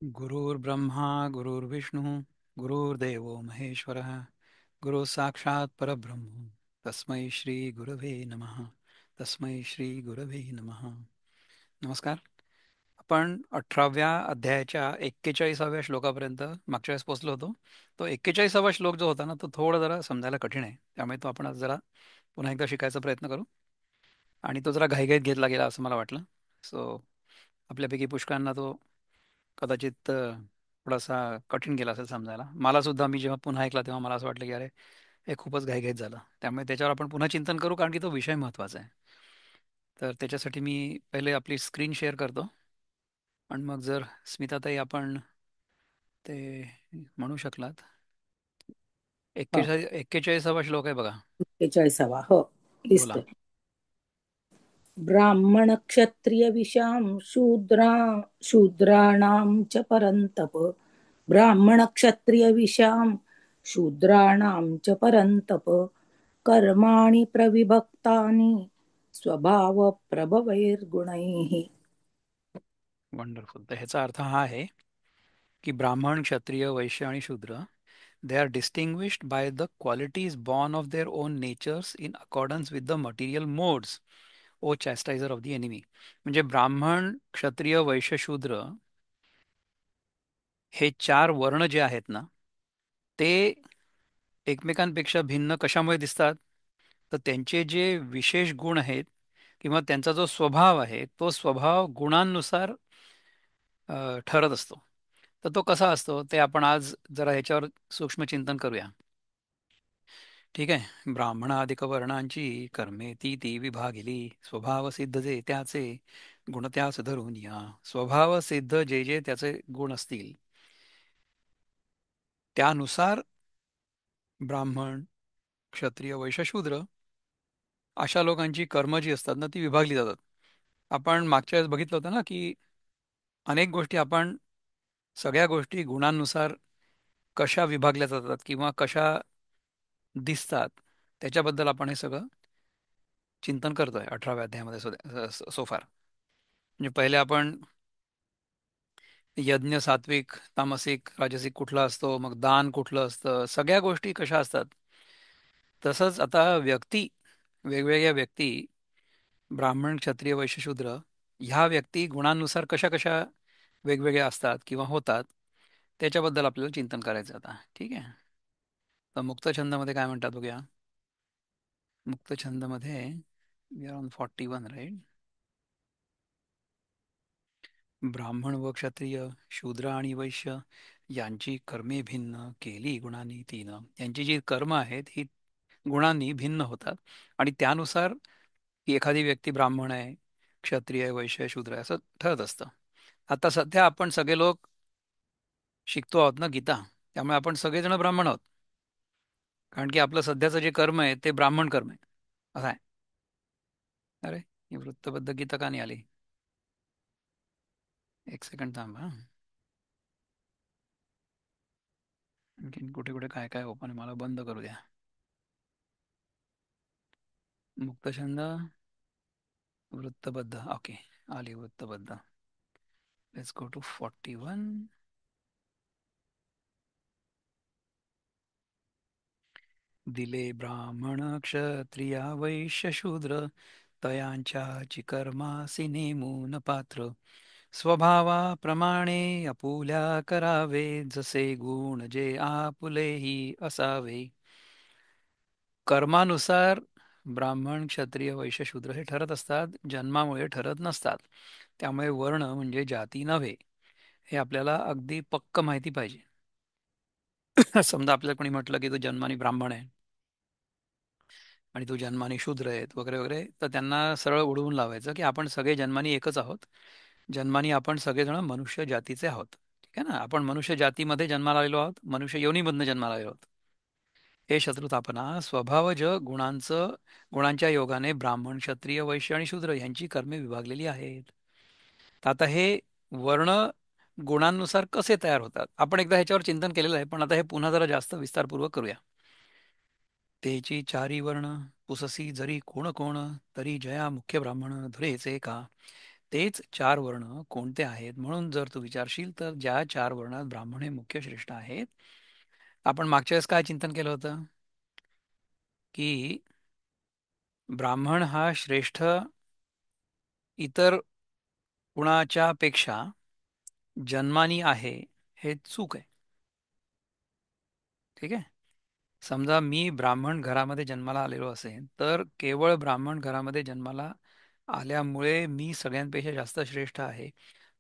गुरुर्ब्रह्मा गुरुर्विष्णू गुरुर्देवो महेश्वरः गुरु साक्षात परब्रह्म तस्मै श्री गुरवे नमः. तस्मै श्री गुरवे नमः. नमस्कार. आपण 18व्या अध्यायाच्या 41व्या श्लोकापर्यंत मागच्या वेळेस पोहोचलो होतो. तो 41वा श्लोक जो होता ना, तो थोडा जरा समजायला कठीण आहे, त्यामुळे तो आपण आज जरा पुन्हा एकदा शिकायचा प्रयत्न करू. आणि तो जरा घाईघाईत घेतला गेला असं मला वाटलं. सो आपल्यापैकी पुष्कळांना तो कदाचित थोडासा कठीण गेला असेल समजायला. मला सुद्धा मी जेव्हा पुन्हा ऐकला तेव्हा मला असं वाटलं की अरे, हे खूपच घाईघाईत झालं. त्यामुळे त्याच्यावर आपण पुन्हा चिंतन करू, कारण की तो विषय महत्त्वाचा आहे. तर त्याच्यासाठी मी पहिले आपली स्क्रीन शेअर करतो. आणि मग जर स्मिताताई आपण ते म्हणू शकलात. हो. 41वा श्लोक आहे बघा. 41वा. हो. बोला. दिसतोय. ब्राह्मण क्षत्रिय विशाम शूद्राणाम च परंतप. ब्राह्मण क्षत्रिय विशाम शूद्राणाम च परंतप. कर्माणि प्रविभक्तानि स्वभाव प्रभवैर्गुणैः. वंडरफुल. तर ह्याचा अर्थ हा आहे की ब्राह्मण, क्षत्रिय, वैश्य आणि शूद्र, they are distinguished by the qualities born of their own natures in accordance with the material modes, O chastiser of the enemy. म्हणजे ब्राह्मण, क्षत्रिय, वैश्य, शूद्र हे चार वर्ण जे आहेत ना, ते एकमेकांपेक्षा भिन्न कशामुळे दिसतात? तर त्यांचे जे विशेष गुण आहेत किंवा त्यांचा जो स्वभाव आहे, तो स्वभाव गुणांनुसार ठरत असतो. तर तो कसा असतो ते आपण आज जरा ह्याच्यावर सूक्ष्म चिंतन करूया. ठीक आहे. ब्राह्मणादिक वर्णांची कर्मे ती ती विभागिली, स्वभाव सिद्ध जे त्याचे गुण त्यास धरून या. स्वभाव सिद्ध जे जे त्याचे गुण असतील त्यानुसार ब्राह्मण, क्षत्रिय, वैश्य, शूद्र अशा लोकांची कर्म जी असतात ना, ती विभागली जातात. आपण मागच्या वेळेस बघितलं होतं ना, की अनेक गोष्टी आपण सगळ्या गोष्टी गुणांनुसार कशा विभागल्या जातात किंवा कशा दिसतात, त्याच्याबद्दल आपण हे सगळं चिंतन करतोय 18व्या अध्यायामध्ये सोफार. म्हणजे पहिले आपण यज्ञ सात्विक, तामसिक, राजसिक कुठला असतो, मग दान कुठलं असतं, सगळ्या गोष्टी कशा असतात. तसंच आता व्यक्ती, वेगवेगळ्या व्यक्ती, ब्राह्मण, क्षत्रिय, वैश्य, शूद्र ह्या व्यक्ती गुणांनुसार कशा कशा वेगवेगळ्या असतात किंवा होतात, त्याच्याबद्दल आपल्याला चिंतन करायचं आता. ठीक आहे. तर मुक्त छंदमध्ये काय म्हणतात बघूया. मुक्त छंदमध्ये वी आर ऑन 41, राईट. ब्राह्मण व क्षत्रिय, शूद्र आणि वैश्य यांची कर्मे भिन्न केली गुणांनी तीन. यांची जी कर्म आहेत ही गुणांनी भिन्न होतात आणि त्यानुसार ती एखादी व्यक्ती ब्राह्मण आहे, क्षत्रिय आहे, वैश्य आहे, शूद्र आहे असं ठरत असतं. आता सध्या आपण सगळे लोक शिकतो आहोत ना गीता, त्यामुळे आपण सगळेजण ब्राह्मण आहोत. कारण की आपलं सध्याचं जे कर्म आहे ते ब्राह्मण कर्म आहे असं आहे. अरे, ही वृत्तबद्ध गीता का नाही आली? एक सेकंड थांबा हा. आणखीन कुठे कुठे काय काय ओपन आहे मला बंद करू द्या. मुक्तछंद, वृत्तबद्ध, ओके. आली वृत्तबद्ध. Let's go to 41. दिले ब्राह्मण क्षत्रिया वैश्य शूद्र तयांच्याची कर्मासी नेमून पात्र स्वभावाप्रमाणे आपुल्या करावे जसे गुण जे आपुलेही असावे. कर्मानुसार ब्राह्मण, क्षत्रिय, वैश्य, शूद्र हे ठरत असतात, जन्मामुळे ठरत नसतात. त्यामुळे वर्ण म्हणजे जाती नव्हे, हे आपल्याला अगदी पक्क माहिती पाहिजे. समजा आपल्याला कोणी म्हटलं की तू जन्माने ब्राह्मण आहे आणि तू जन्माने शूद्र आहेत वगैरे वगैरे, तर त्यांना सरळ उडवून लावायचं की आपण सगळे जन्माने एकच आहोत. जन्माने आपण सगळेजण मनुष्य जातीचे आहोत. ठीक आहे ना. आपण मनुष्य जातीमध्ये जन्माला आलेलो आहोत, मनुष्य योनीमधनं जन्माला आलेलो आहोत. हे शत्रुतापना स्वभावज गुणांच्या योगाने ब्राह्मण, क्षत्रिय, वैश्य आणि शूद्र यांची कर्मे विभागलेली आहेत. तर आता हे वर्ण गुणांनुसार कसे तयार होतात आपण एकदा ह्याच्यावर चिंतन केलेलं आहे, पण आता हे पुन्हा जरा जास्त विस्तारपूर्वक करूया. तेची चारी वर्ण पुससी जरी कोण कोण तरी जया मुख्य ब्राह्मण धुरेचे का. तेच चार वर्ण कोणते आहेत म्हणून जर तू विचारशील तर ज्या चार वर्णात ब्राह्मण हे मुख्य श्रेष्ठ आहेत. आपण मागच्या वेळेस काय चिंतन केलं होतं की ब्राह्मण हा श्रेष्ठ इतर कुणाच्या पेक्षा जन्मानी आहे हे चूक आहे. ठीक आहे. समजा मी ब्राह्मण घरामध्ये जन्माला आलेलो असेल तर केवळ ब्राह्मण घरामध्ये जन्माला आल्यामुळे मी सगळ्यांपेक्षा जास्त श्रेष्ठ आहे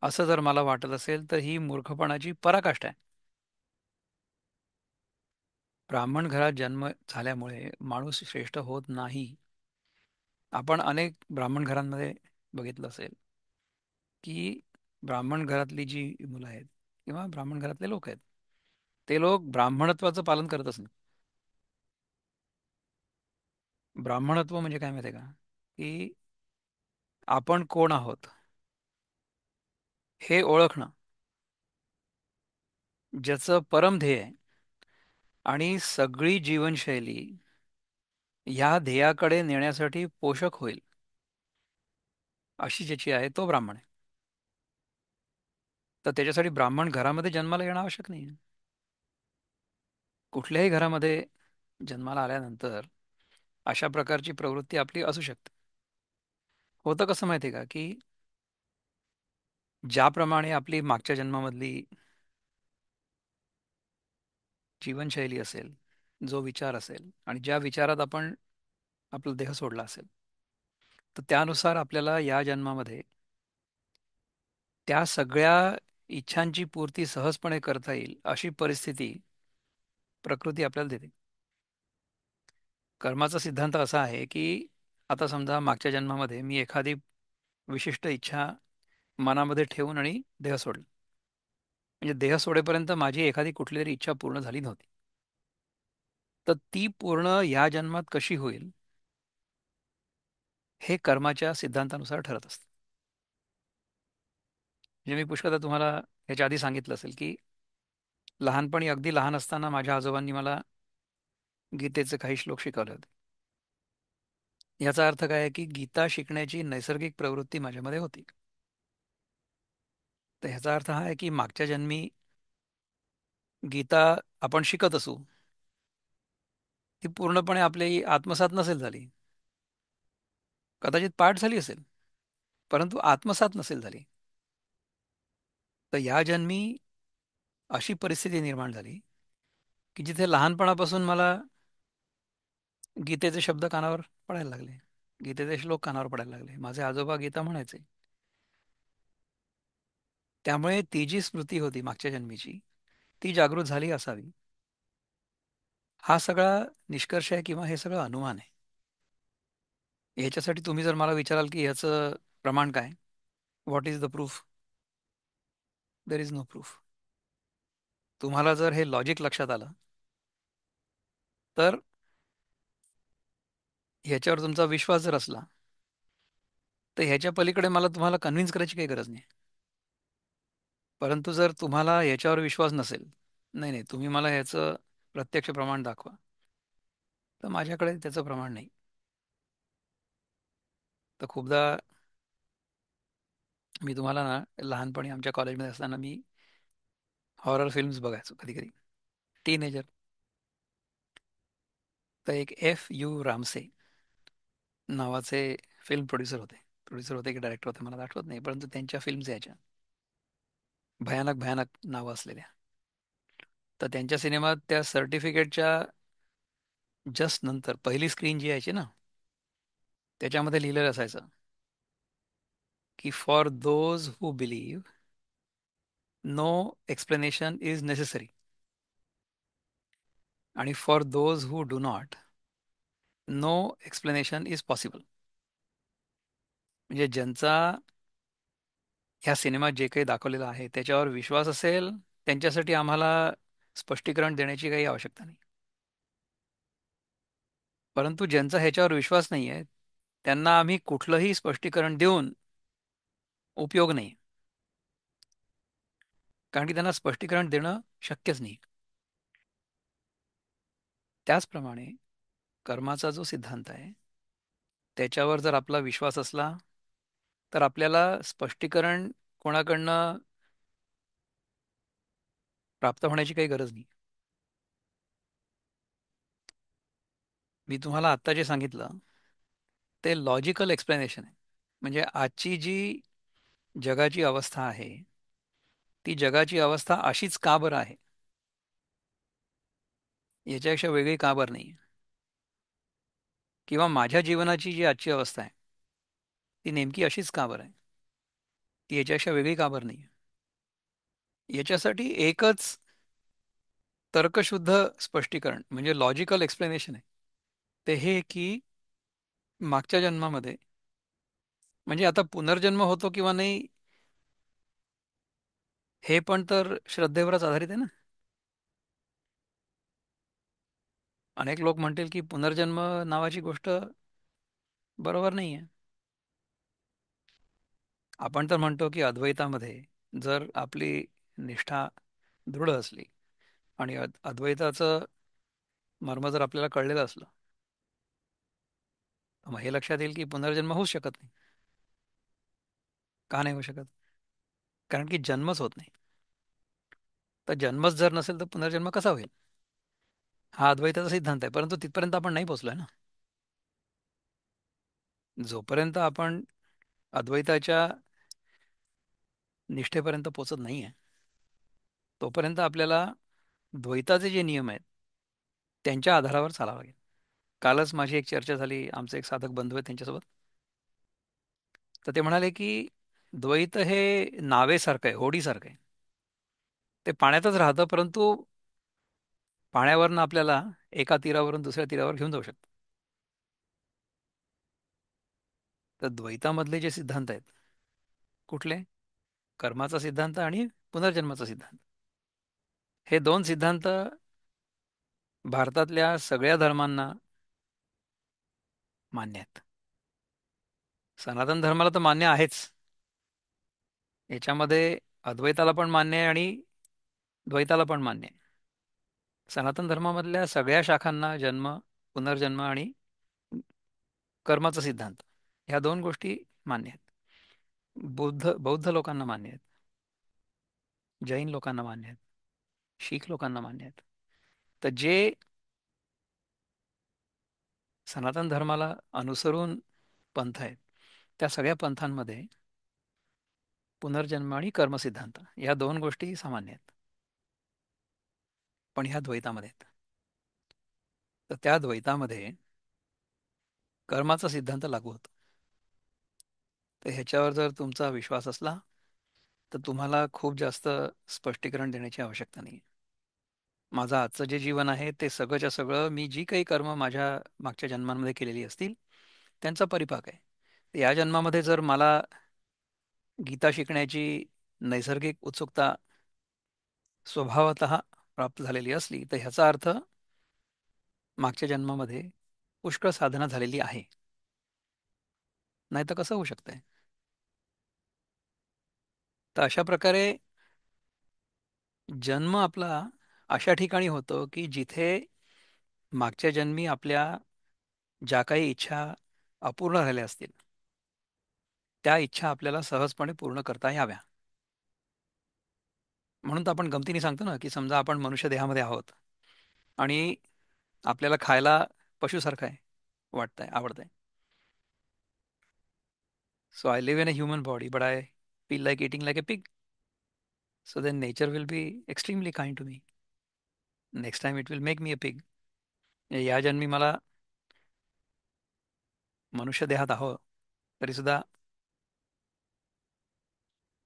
असं जर मला वाटत असेल तर ही मूर्खपणाची पराकाष्ठा आहे. ब्राह्मण घरात जन्म झाल्यामुळे माणूस श्रेष्ठ होत नाही. आपण अनेक ब्राह्मण घरांमध्ये बघितलं असेल की ब्राह्मण घरातली जी मुलं आहेत किंवा ब्राह्मण घरातले लोक आहेत ते लोक ब्राह्मणत्वाचं पालन करतच नाही. ब्राह्मणत्व म्हणजे काय माहिती आहे का की आपण कोण आहोत हे ओळखणं ज्याचं परम ध्येय आहे आणि सगळी जीवनशैली ह्या ध्येयाकडे नेण्यासाठी पोषक होईल अशी ज्याची आहे तो ब्राह्मण आहे. तर त्याच्यासाठी ब्राह्मण घरामध्ये जन्माला येणं आवश्यक नाही. कुठल्याही घरामध्ये जन्माला आल्यानंतर अशा प्रकारची प्रवृत्ती आपली असू शकते. होतं कसं माहिती आहे का की ज्याप्रमाणे आपली मागच्या जन्मामधली जीवनशैली असेल, जो विचार असेल आणि ज्या विचारात आपण आपला देह सोडला असेल तर त्यानुसार आपल्याला या जन्मामध्ये त्या सगळ्या इच्छांची पूर्ती सहजपणे करता येईल अशी परिस्थिती प्रकृती आपल्याला देते. कर्माचा सिद्धांत असा आहे की आता समजा मागच्या जन्मामध्ये मी एखादी विशिष्ट इच्छा मनामध्ये ठेवून आणि देह सोडला. म्हणजे देह सोडेपर्यंत माझी एखादी कुठली तरी इच्छा पूर्ण झाली नव्हती. तर ती पूर्ण या जन्मात कशी होईल हे कर्माच्या सिद्धांतानुसार ठरत असतं. म्हणजे मी पुष्कळदा तुम्हाला याच्या आधी सांगितलं असेल की लहानपणी अगदी लहान असताना माझ्या आजोबांनी मला गीतेचे काही श्लोक शिकवले होते. याचा अर्थ काय आहे की गीता शिकण्याची नैसर्गिक प्रवृत्ती माझ्यामध्ये होती. तर ह्याचा अर्थ हा आहे की मागच्या जन्मी गीता आपण शिकत असू ती पूर्णपणे आपली आत्मसात नसेल झाली. कदाचित पाठ झाली असेल परंतु आत्मसात नसेल झाली. तर या जन्मी अशी परिस्थिती निर्माण झाली की जिथे लहानपणापासून मला गीतेचे शब्द कानावर पडायला लागले, गीतेचे श्लोक कानावर पडायला लागले, माझे आजोबा गीता म्हणायचे. त्यामुळे ती जी स्मृती होती मागच्या जन्मीची ती जागृत झाली असावी. हा सगळा निष्कर्ष आहे किंवा हे सगळं अनुमान आहे. ह्याच्यासाठी तुम्ही जर मला विचाराल की ह्याचं प्रमाण काय, what is the proof, there is no proof. तुम्हाला जर हे लॉजिक लक्षात आलं तर ह्याच्यावर तुमचा विश्वास जर असला तर ह्याच्या पलीकडे मला तुम्हाला कन्व्हिन्स करायची काही गरज नाही. परंतु जर तुम्हाला ह्याच्यावर विश्वास नसेल, नाही नाही तुम्ही मला ह्याचं प्रत्यक्ष प्रमाण दाखवा, तर माझ्याकडे त्याचं प्रमाण नाही. तर खूपदा मी तुम्हाला ना लहानपणी आमच्या कॉलेजमध्ये असताना मी हॉरर फिल्म्स बघायचो कधी कधी, टीनेजर. तर एक F.U. रामसे नावाचे फिल्म प्रोड्युसर होते की डायरेक्टर होते मला आठवत नाही, परंतु त्यांच्या फिल्म्स यायच्या भयानक भयानक नावं असलेल्या. तर त्यांच्या सिनेमात त्या सर्टिफिकेटच्या जस्ट नंतर पहिली स्क्रीन जी यायची ना त्याच्यामध्ये लिहिलेलं असायचं की for those who believe no explanation is necessary आणि for those who do not no explanation is possible. म्हणजे ज्यांचा ह्या सिनेमात जे काही दाखवलेलं आहे त्याच्यावर विश्वास असेल त्यांच्यासाठी आम्हाला स्पष्टीकरण देण्याची काही आवश्यकता नाही. परंतु ज्यांचा ह्याच्यावर विश्वास नाही आहे त्यांना आम्ही कुठलंही स्पष्टीकरण देऊन उपयोग नाही. कारण की त्यांना स्पष्टीकरण देणं शक्यच नाही. त्याचप्रमाणे कर्माचा जो सिद्धांत आहे त्याच्यावर जर आपला विश्वास असला तर आपल्याला स्पष्टीकरण कोणाकडनं प्राप्त होण्याची काही गरज नाही. मी तुम्हाला आत्ता जे सांगितलं ते लॉजिकल एक्सप्लेनेशन आहे. म्हणजे आजची जी जगाची अवस्था आहे, ती जगाची अवस्था अशीच का बरं आहे, याच्यापेक्षा वेगळी का बरं नाही. किंवा माझ्या जीवनाची जी आजची अवस्था आहे ती नेमकी अशीच का बरं आहे, ती याच्यापेक्षा वेगळी का बरं नाही. याच्यासाठी एकच तर्कशुद्ध स्पष्टीकरण म्हणजे लॉजिकल एक्सप्लेनेशन आहे. ते हे की मागच्या जन्मामध्ये, म्हणजे आता पुनर्जन्म होतो किंवा नाही हे पण तर श्रद्धेवरच आधारित आहे ना. अनेक लोक म्हणतील की पुनर्जन्म नावाची गोष्ट बरोबर नाही आहे. आपण तर म्हणतो की अद्वैतामध्ये जर आपली निष्ठा दृढ असली आणि अद्वैताचं मर्म जर आपल्याला कळलेलं असलं, तर मग हे लक्षात येईल की पुनर्जन्म होऊच शकत नाही. का नाही होऊ शकत? कारण की जन्मच होत नाही. तर जन्मच जर नसेल तर पुनर्जन्म कसा होईल? हा अद्वैताचा सिद्धांत आहे, परंतु तिथपर्यंत आपण नाही पोहोचलोय ना. जोपर्यंत आपण अद्वैताच्या निष्ठेपर्यंत पोहोचत नाहीये, तोपर्यंत आपल्याला द्वैताचे जे नियम आहेत त्यांच्या आधारावर चालावं लागेल. कालच माझी एक चर्चा झाली, आमचे एक साधक बंधू आहेत त्यांच्यासोबत. तर ते म्हणाले की द्वैत हे नावेसारखं आहे, होडीसारखं आहे. ते पाण्यातच राहतं, परंतु पाण्यावरनं आपल्याला एका तीरावरून दुसऱ्या तीरावर घेऊन जाऊ शकतं. तर द्वैतामधले जे सिद्धांत आहेत, कुठले? कर्माचा सिद्धांत आणि पुनर्जन्माचा सिद्धांत. हे दोन सिद्धांत भारतातल्या सगळ्या धर्मांना मान्य आहेत. सनातन धर्माला तर मान्य आहेच. याच्यामध्ये अद्वैताला पण मान्य आहे आणि द्वैताला पण मान्य आहे. सनातन धर्मामधल्या सगळ्या शाखांना जन्म, पुनर्जन्म आणि कर्माचा सिद्धांत ह्या दोन गोष्टी मान्य आहेत. बौद्ध लोकांना मान्य आहेत, जैन लोकांना मान्य आहेत, शीख लोकांना मान्य आहेत. तर जे सनातन धर्माला अनुसरून पंथ आहेत, त्या सगळ्या पंथांमध्ये पुनर्जन्म आणि कर्मसिद्धांत या दोन गोष्टी सामान्य आहेत. पण ह्या द्वैतामध्ये आहेत. तर त्या द्वैतामध्ये कर्माचा सिद्धांत लागू होतो. तर ह्याच्यावर जर तुमचा विश्वास असला तर तुम्हाला खूप जास्त स्पष्टीकरण देण्याची आवश्यकता नाही. माझं आजचं जे जीवन आहे ते सगळंच्या सगळं मी जी काही कर्म माझ्या मागच्या जन्मांमध्ये केलेली असतील त्यांचा परिपाक आहे. या जन्मामध्ये जर मला गीता शिकण्याची नैसर्गिक उत्सुकता स्वभावतः प्राप्त झालेली असली तर ह्याचा अर्थ मागच्या जन्मामध्ये पुष्कळ साधना झालेली आहे. नाही तर कसं होऊ शकतंय? तर अशा प्रकारे जन्म आपला अशा ठिकाणी होतो की जिथे मागच्या जन्मी आपल्या ज्या काही इच्छा अपूर्ण राहिल्या असतील त्या इच्छा आपल्याला सहजपणे पूर्ण करता याव्या. म्हणून तर आपण गमतीने सांगतो ना की समजा आपण मनुष्य देहामध्ये आहोत आणि आपल्याला खायला पशुसारखं आहे, वाटतंय, आवडतंय. So I live in a human body but I feel like eating like a pig. So then nature will be extremely kind to me. Next time it will make me a pig. या जन्मी मला मनुष्य देहात आहो तरी सुद्धा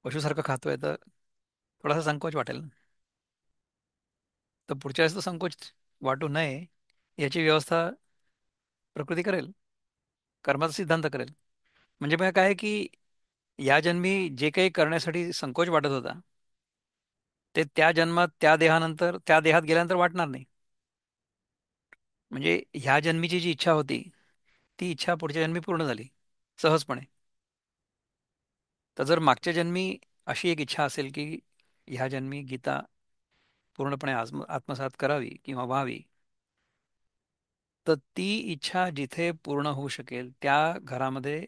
पशुसारखं खातोय तर थोडासा संकोच वाटेल ना. तर पुढच्या वेळेस तो संकोच वाटू नये याची व्यवस्था प्रकृती करेल, कर्माचा सिद्धांत करेल. म्हणजे मग काय की या जन्मी जे काही करण्यासाठी संकोच वाटत होता ते त्या जन्मात त्या देहानंतर त्या देहात गेल्यानंतर वाटणार नाही. म्हणजे ह्या जन्मीची जी इच्छा होती ती इच्छा पुढच्या जन्मी पूर्ण झाली सहजपणे. तर जर मागच्या जन्मी अशी एक इच्छा असेल की ह्या जन्मी गीता पूर्णपणे आत्मसात करावी किंवा व्हावी, तर ती इच्छा जिथे पूर्ण होऊ शकेल त्या घरामध्ये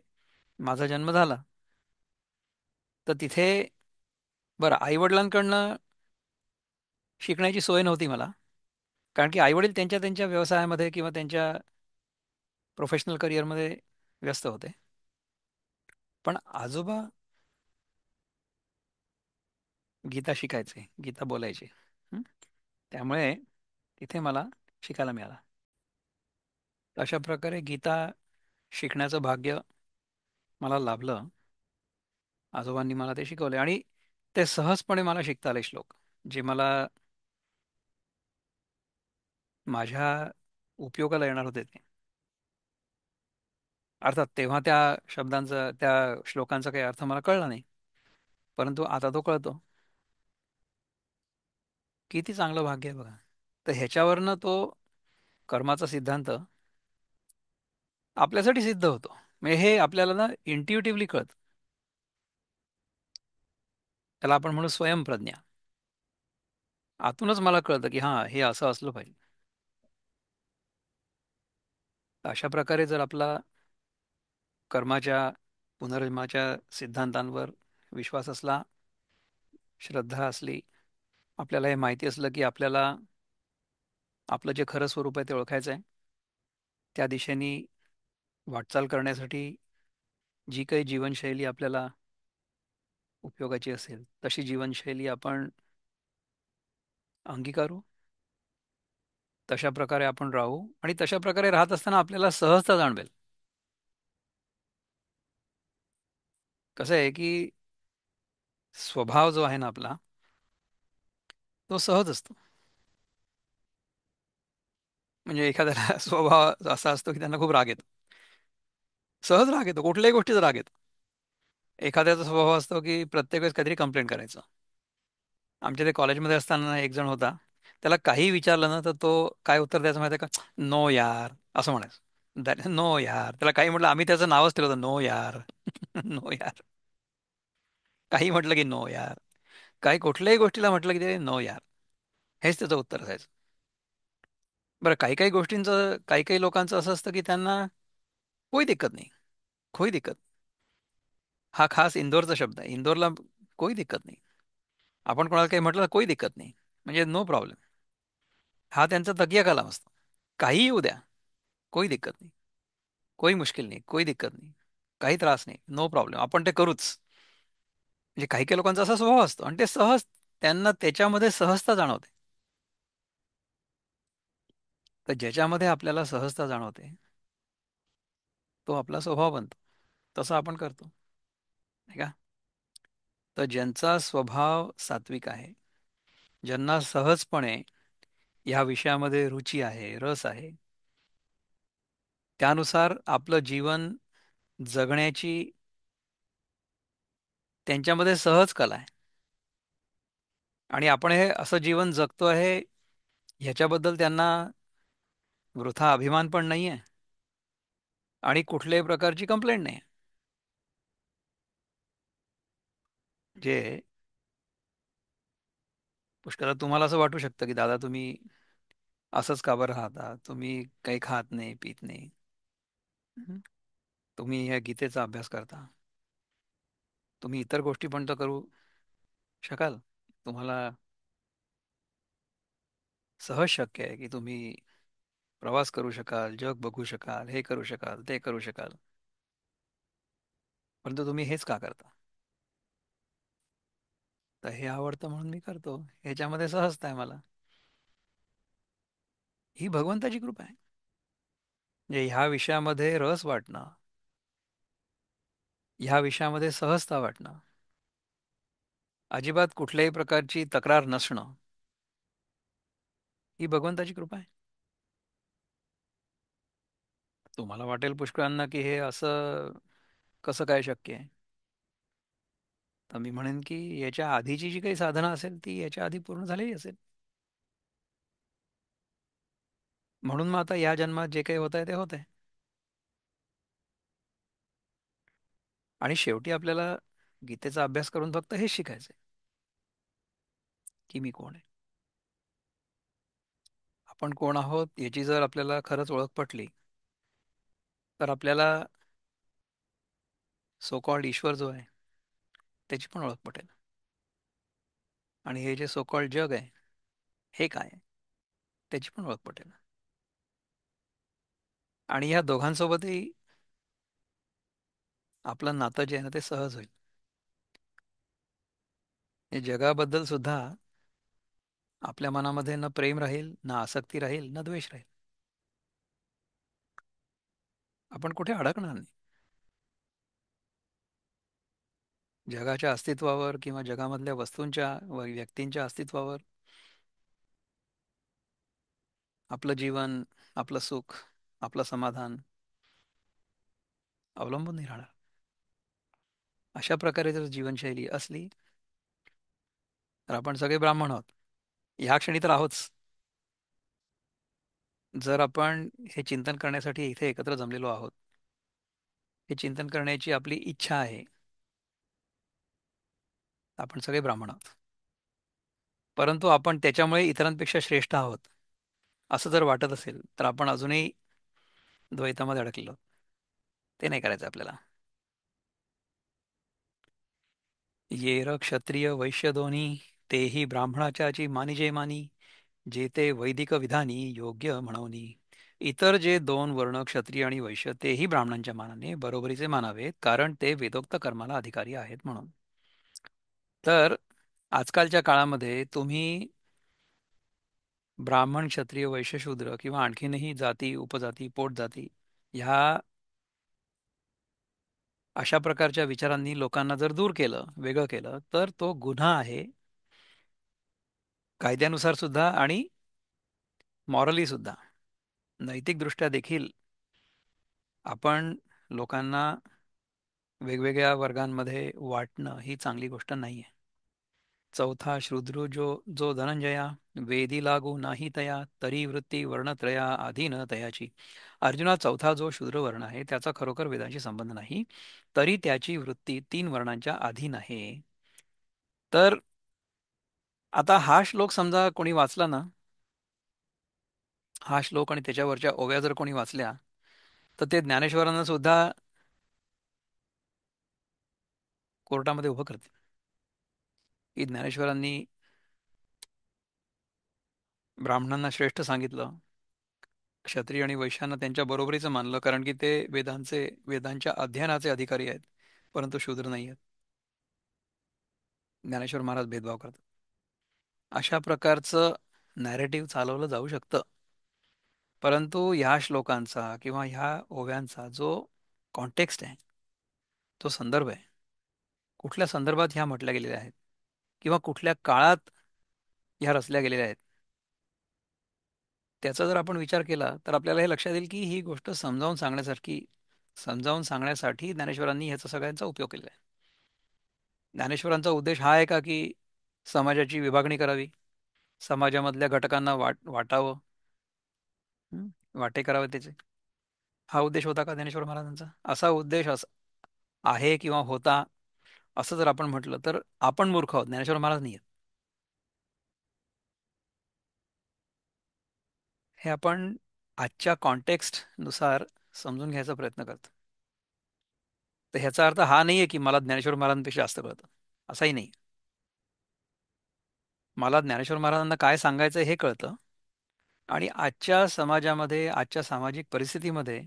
माझा जन्म झाला. तर तिथे बरं आईवडिलांकडनं शिकण्याची सोय नव्हती मला. कारण की आईवडील त्यांच्या त्यांच्या व्यवसायामध्ये किंवा त्यांच्या प्रोफेशनल करिअरमध्ये व्यस्त होते. पण आजोबा गीता शिकायचे, गीता बोलायचे. हं? त्यामुळे तिथे मला शिकायला मिळालं. अशा प्रकारे गीता शिकण्याचं भाग्य मला लाभलं. आजोबांनी मला ते शिकवले आणि ते सहजपणे मला शिकता आले श्लोक, जे मला माझ्या उपयोगाला येणार होते ते. अर्थात तेव्हा त्या शब्दांचा, त्या श्लोकांचा काही अर्थ मला कळला नाही, परंतु आता तो कळतो. किती चांगलं भाग्य आहे बघा. तर ह्याच्यावरनं तो कर्माचा सिद्धांत आपल्यासाठी सिद्ध होतो. म्हणजे हे आपल्याला ना इंट्युटिव्हली कळतं. त्याला आपण म्हणू स्वयंप्रज्ञा. आतूनच मला कळतं की हां, हे असं असलं पाहिजे. तर अशा प्रकारे जर आपला कर्माच्या, पुनर्जन्माच्या सिद्धांतांवर विश्वास असला, श्रद्धा असली, आपल्याला हे माहिती असलं की आपल्याला आपलं जे खरं स्वरूप आहे ते ओळखायचं आहे, त्या दिशेने वाटचाल करण्यासाठी जी काही जीवनशैली आपल्याला उपयोगाची असेल तशी जीवनशैली आपण अंगीकारू, तशा प्रकारे आपण राहू आणि तशा प्रकारे राहत असताना आपल्याला सहजता जाणवेल. कसं आहे की स्वभाव जो आहे ना आपला, तो सहज असतो. म्हणजे एखाद्याला स्वभाव असा असतो की त्यांना खूप राग येतो. सहज राग येतो, कुठल्याही गोष्टीचा राग येतो. एखाद्याचा स्वभाव असतो की प्रत्येक वेळेस काहीतरी कंप्लेंट करायचं. आमच्या ते कॉलेजमध्ये असताना एक जण होता. त्याला काही विचारलं ना तर तो काय उत्तर द्यायचं माहिती आहे का? नो यार असं म्हणायचं. नो यार. त्याला काही म्हटलं, आम्ही त्याचं नावच ठेवलं होतं नो यार. नो यार. काही म्हटलं की नो यार. काही कुठल्याही गोष्टीला म्हटलं की ते नो यार. हेच त्याचं उत्तर असायचं. बरं, काही काही गोष्टींचं, काही काही लोकांचं असं असतं की त्यांना कोई दिक्कत नाही. कोई दिक्कत. हा खास इंदोरचा शब्द आहे. इंदोरला कोई दिक्कत नाही. आपण कोणाला काही म्हटलं तर कोई दिक्कत नाही. म्हणजे नो प्रॉब्लेम. हा त्यांचा तकिया कलाम असतो. काहीही येऊ द्या, कोई दिक्कत नाही. कोई मुश्किल नाही, कोई दिक्कत नाही. काही त्रास नाही, नो प्रॉब्लेम. आपण ते करूच. म्हणजे काही काही लोकांचा असा स्वभाव असतो आणि ते सहज, त्यांना त्याच्यामध्ये सहजता जाणवते. तर ज्याच्यामध्ये आपल्याला सहजता जाणवते तो आपला स्वभाव बनतो. तसं आपण करतो, नाही का? तर ज्यांचा स्वभाव सात्विक आहे, ज्यांना सहजपणे ह्या विषयामध्ये रुची आहे, रस आहे, त्यानुसार आपलं जीवन जगण्याची त्यांच्यामध्ये सहज कला आहे. आणि आपण हे असं जीवन जगतो आहे ह्याच्याबद्दल त्यांना वृथा अभिमान पण नाही आहे आणि कुठल्याही प्रकारची कंप्लेंट नाही आहे. जे पुष्कळ तुम्हाला असं वाटू शकतं की दादा तुम्ही असंच का बरं राहता, तुम्ही काही खात नाही पित नाही. हं? तुम्ही ह्या गीतेचा अभ्यास करता, तुम्ही इतर गोष्टी पण तर करू शकाल. तुम्हाला सहज शक्य आहे की तुम्ही प्रवास करू शकाल, जग बघू शकाल, हे करू शकाल, ते करू शकाल. परंतु तुम्ही हेच का करता? तर हे आवडतं म्हणून मी करतो, ह्याच्यामध्ये सहजता आहे मला. ही भगवंताची कृपा आहे. म्हणजे ह्या विषयामध्ये रस वाटणं, ह्या विषयामध्ये सहजता वाटणं, अजिबात कुठल्याही प्रकारची तक्रार नसणं, ही भगवंताची कृपा आहे. तुम्हाला वाटेल पुष्कळांना की हे असं कसं काय शक्य आहे? तर मी म्हणेन की याच्या आधीची जी काही साधना असेल ती याच्या आधी पूर्ण झालेली असेल. म्हणून मग आता या जन्मात जे काही होत आहे ते होत आहे. आणि शेवटी आपल्याला गीतेचा अभ्यास करून फक्त हेच शिकायचंय की मी कोण आहे. आपण कोण आहोत याची जर आपल्याला खरंच ओळख पटली तर आपल्याला सो कॉल्ड ईश्वर जो आहे त्याची पण ओळख पटेल. आणि हे जे सो कॉल्ड जग आहे, हे काय आहे, त्याची पण ओळख पटेल. आणि ह्या दोघांसोबतही आपलं नातं जे आहे ना ते सहज होईल. हे जगाबद्दल सुद्धा आपल्या मनामध्ये न प्रेम राहील, ना आसक्ती राहील, ना द्वेष राहील. आपण कुठे अडकणार नाही. जगाच्या अस्तित्वावर किंवा जगामधल्या वस्तूंच्या व व्यक्तींच्या अस्तित्वावर आपलं जीवन, आपलं सुख, आपलं समाधान अवलंबून नाही राहणार. अशा प्रकारे जर जीवनशैली असली तर आपण सगळे ब्राह्मण आहोत. ह्या क्षणी तर आहोतच. जर आपण हे चिंतन करण्यासाठी इथे एकत्र जमलेलो आहोत, हे चिंतन करण्याची आपली इच्छा आहे, आपण सगळे ब्राह्मण आहोत. परंतु आपण त्याच्यामुळे इतरांपेक्षा श्रेष्ठ आहोत असं जर वाटत असेल तर आपण अजूनही द्वैतामध्ये अडकलेलो आहोत. ते नाही करायचं आपल्याला. ये र क्षत्रिय वैश्य दोन्ही, तेही ब्राह्मणाच्याची मानिजे मानी, जे ते वैदिक विधानी योग्य म्हणवनी. इतर जे दोन वर्ण क्षत्रिय आणि वैश्य तेही ब्राह्मणांच्या मानाने बरोबरीचे मानावेत, कारण ते वेदोक्त कर्माला अधिकारी आहेत म्हणून. तर आजकालच्या काळामध्ये तुम्ही ब्राह्मण क्षत्रिय वैश्य शूद्र किंवा आणखीनही जाती उपजाती पोटजाती ह्या अशा प्रकारच्या विचारांनी लोकांना जर दूर केलं, वेगळं केलं, तर तो गुन्हा आहे, कायद्यानुसार सुद्धा आणि मॉरली सुद्धा. नैतिकदृष्ट्या देखील आपण लोकांना वेगवेगळ्या वर्गांमध्ये वाटणं ही चांगली गोष्ट नाही आहे. चौथा शूद्र जो धनंजया, वेदी लागू नाही तया, तरी वृत्ती वर्णत्रया अधीन तयाची. अर्जुना, चौथा जो शूद्र वर्ण आहे त्याचा खरोखर वेदांशी संबंध नाही, तरी त्याची वृत्ती तीन वर्णांच्या अधीन आहे. तर आता हा श्लोक समजा कोणी वाचला ना, हा श्लोक आणि त्याच्यावरच्या ओव्या जर कोणी वाचल्या, तर ते ज्ञानेश्वरांना सुद्धा कोर्टामध्ये उभं करते की ज्ञानेश्वरांनी ब्राह्मणांना श्रेष्ठ सांगितलं, क्षत्रिय आणि वैश्यांना त्यांच्या बरोबरीचं मानलं, कारण की ते वेदांच्या अध्ययनाचे अधिकारी आहेत, परंतु शूद्र नाही आहेत. ज्ञानेश्वर महाराज भेदभाव करतात. अशा प्रकारचं नॅरेटिव्ह चालवलं जाऊ शकतं. परंतु ह्या श्लोकांचा किंवा ह्या ओव्यांचा जो कॉन्टेक्स्ट आहे, तो संदर्भ आहे, कुठल्या संदर्भात ह्या म्हटल्या गेलेल्या आहेत किंवा कुठल्या काळात ह्या रचल्या गेलेल्या आहेत, त्याचा जर आपण विचार केला तर आपल्याला हे लक्षात येईल की ही गोष्ट समजावून सांगण्यासाठी ज्ञानेश्वरांनी ह्याचा सगळ्यांचा उपयोग केलेला आहे. ज्ञानेश्वरांचा उद्देश हा आहे का की समाजाची विभागणी करावी, समाजामधल्या घटकांना वाटावं, हं, वाटे करावे त्याचे? हा उद्देश होता का ज्ञानेश्वर महाराजांचा? असा उद्देश आहे किंवा होता असं जर आपण म्हटलं तर आपण मूर्ख आहोत, ज्ञानेश्वर महाराज नाही आहेत. हे आपण आजच्या कॉन्टेक्स्ट नुसार समजून घ्यायचा प्रयत्न करतो. तर ह्याचा अर्थ हा नाहीये की मला ज्ञानेश्वर महाराजांपेक्षा जास्त कळतं, असाही नाही. मला ज्ञानेश्वर महाराजांना काय सांगायचं हे कळतं, आणि आजच्या समाजामध्ये आजच्या सामाजिक परिस्थितीमध्ये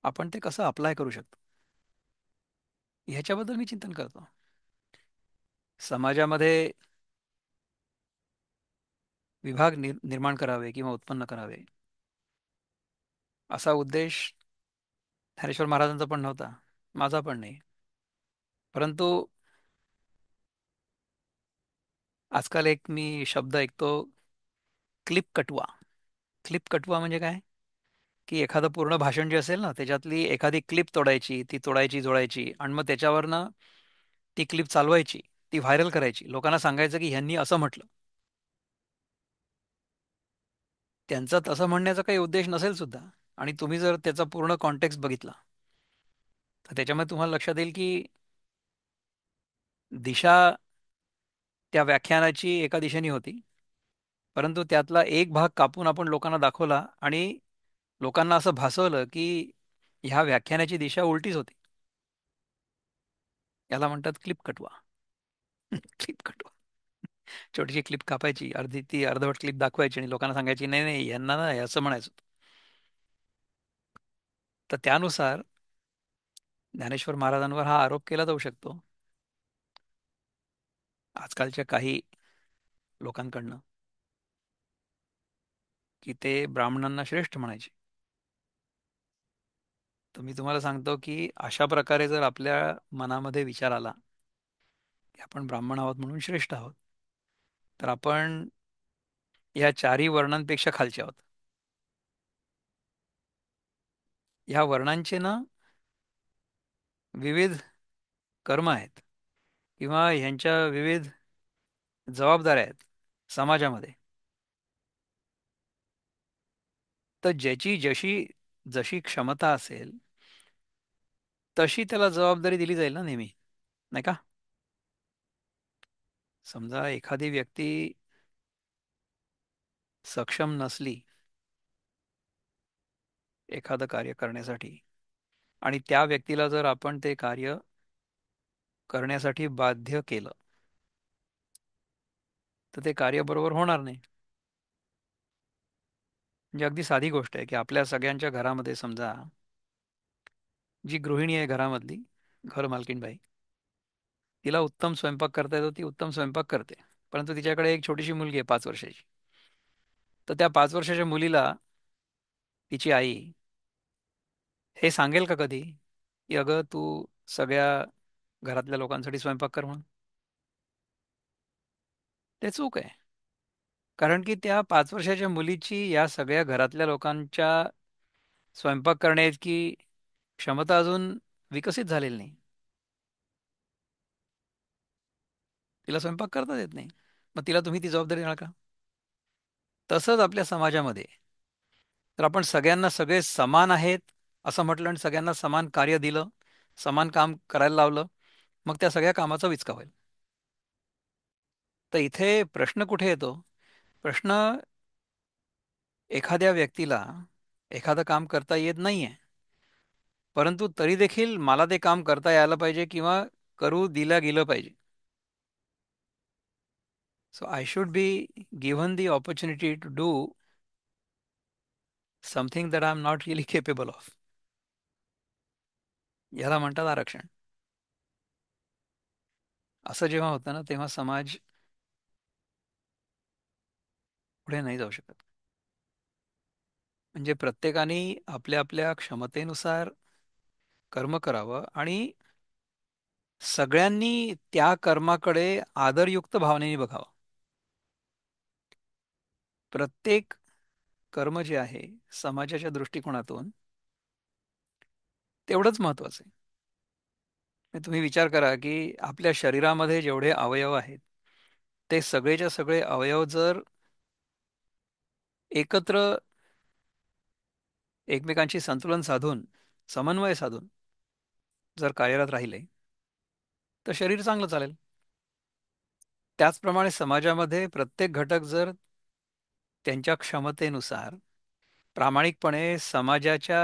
आपण ते कसं अप्लाय करू शकतो ह्याच्याबद्दल मी चिंतन करतो. समाजामध्ये विभाग निर्माण करावे किंवा उत्पन्न करावे असा उद्देश ज्ञानेश्वर महाराजांचा पण नव्हता, माझा पण नाही. परंतु आजकाल एक मी शब्द ऐकतो, क्लिप कटवा. क्लिप कटवा म्हणजे काय? की एखादं पूर्ण भाषण जे असेल ना त्याच्यातली एखादी क्लिप तोडायची, ती तोडायची जोडायची आणि मग त्याच्यावरनं ती क्लिप चालवायची, ती व्हायरल करायची, लोकांना सांगायचं की ह्यांनी असं म्हटलं. त्यांचा तसं म्हणण्याचा काही उद्देश नसेल सुद्धा, आणि तुम्ही जर त्याचा पूर्ण कॉन्टेक्स्ट बघितला तर त्याच्यामध्ये तुम्हाला लक्षात येईल की दिशा त्या व्याख्यानाची एका दिशेने होती, परंतु त्यातला एक भाग कापून आपण लोकांना दाखवला आणि लोकांना असं भासवलं की ह्या व्याख्यानाची दिशा उलटीच होती. याला म्हणतात क्लिप कटवा. क्लिप कटवा. छोटीशी क्लिप कापायची, अर्धी ती अर्धवट क्लिप दाखवायची आणि लोकांना सांगायची, नाही नाही यांना ना असं म्हणायचं होतं." तर त्यानुसार ज्ञानेश्वर महाराजांवर हा आरोप केला जाऊ शकतो आजकालच्या काही लोकांकडनं, की ते ब्राह्मणांना श्रेष्ठ म्हणायचे. तर मी तुम्हाला सांगतो की अशा प्रकारे जर आपल्या मनामध्ये विचार आला की आपण ब्राह्मण आहोत म्हणून श्रेष्ठ आहोत, तर आपण या चारही वर्णांपेक्षा खालचे आहोत. ह्या वर्णांचे ना विविध कर्म आहेत किंवा ह्यांच्या विविध जबाबदाऱ्या आहेत समाजामध्ये. तर ज्याची जशी जशी क्षमता असेल तशी त्याला जबाबदारी दिली जाईल ना नेहमी, नाही का? समजा एखादी व्यक्ती सक्षम नसली एखादं कार्य करण्यासाठी, आणि त्या व्यक्तीला जर आपण ते कार्य करण्यासाठी बाध्य केलं, तर ते कार्य बरोबर होणार नाही. म्हणजे अगदी साधी गोष्ट आहे की आपल्या सगळ्यांच्या घरामध्ये समजा जी गृहिणी आहे घरामधली, घर मालकीण बाई, तिला उत्तम स्वयंपाक करता येतो, ती उत्तम स्वयंपाक करते. परंतु तिच्याकडे एक छोटीशी मुलगी आहे 5 वर्षाची. तर त्या 5 वर्षाच्या मुलीला तिची आई हे सांगेल का कधी की अगं तू सगळ्या घरातल्या लोकांसाठी स्वयंपाक कर म्हणून? ते चूक आहे. कारण की त्या 5 वर्षाच्या मुलीची या सगळ्या घरातल्या लोकांच्या स्वयंपाक करण्याइतकी क्षमता अजून विकसित झालेली नाही. तिला स्वयंपाक करताच येत नाही. मग तिला तुम्ही ती जबाबदारी देणार का? तसंच आपल्या समाजामध्ये तर आपण सगळ्यांना सगळे समान आहेत असं म्हटलं आणि सगळ्यांना समान कार्य दिलं, समान काम करायला लावलं, मग त्या सगळ्या कामाचा विचका होईल. तर इथे प्रश्न कुठे येतो? प्रश्न एखाद्या व्यक्तीला एखादं काम करता येत नाहीये, परंतु तरी देखील मला ते काम करता यायला पाहिजे किंवा करू दिलं गेलं पाहिजे. So I should be given the opportunity to do something that I am not really capable of. याला म्हणतात आरक्षण. असं जेव्हा होतं ना तेव्हा समाज पुढे नाही जाऊ शकत. म्हणजे प्रत्येकाने आपल्या आपल्या क्षमतेनुसार कर्म करावं आणि सगळ्यांनी त्या कर्माकडे आदरयुक्त भावनेने बघावं. प्रत्येक कर्म जे आहे समाजाच्या दृष्टिकोनातून तेवढंच महत्वाचं आहे. म्हणजे तुम्ही विचार करा की आपल्या शरीरामध्ये जेवढे अवयव आहेत ते सगळेच्या सगळे अवयव जर एकत्र एकमेकांशी संतुलन साधून, समन्वय साधून जर कार्यरत राहिले तर शरीर चांगलं चालेल. त्याचप्रमाणे समाजामध्ये प्रत्येक घटक जर त्यांच्या क्षमतेनुसार प्रामाणिकपणे समाजाच्या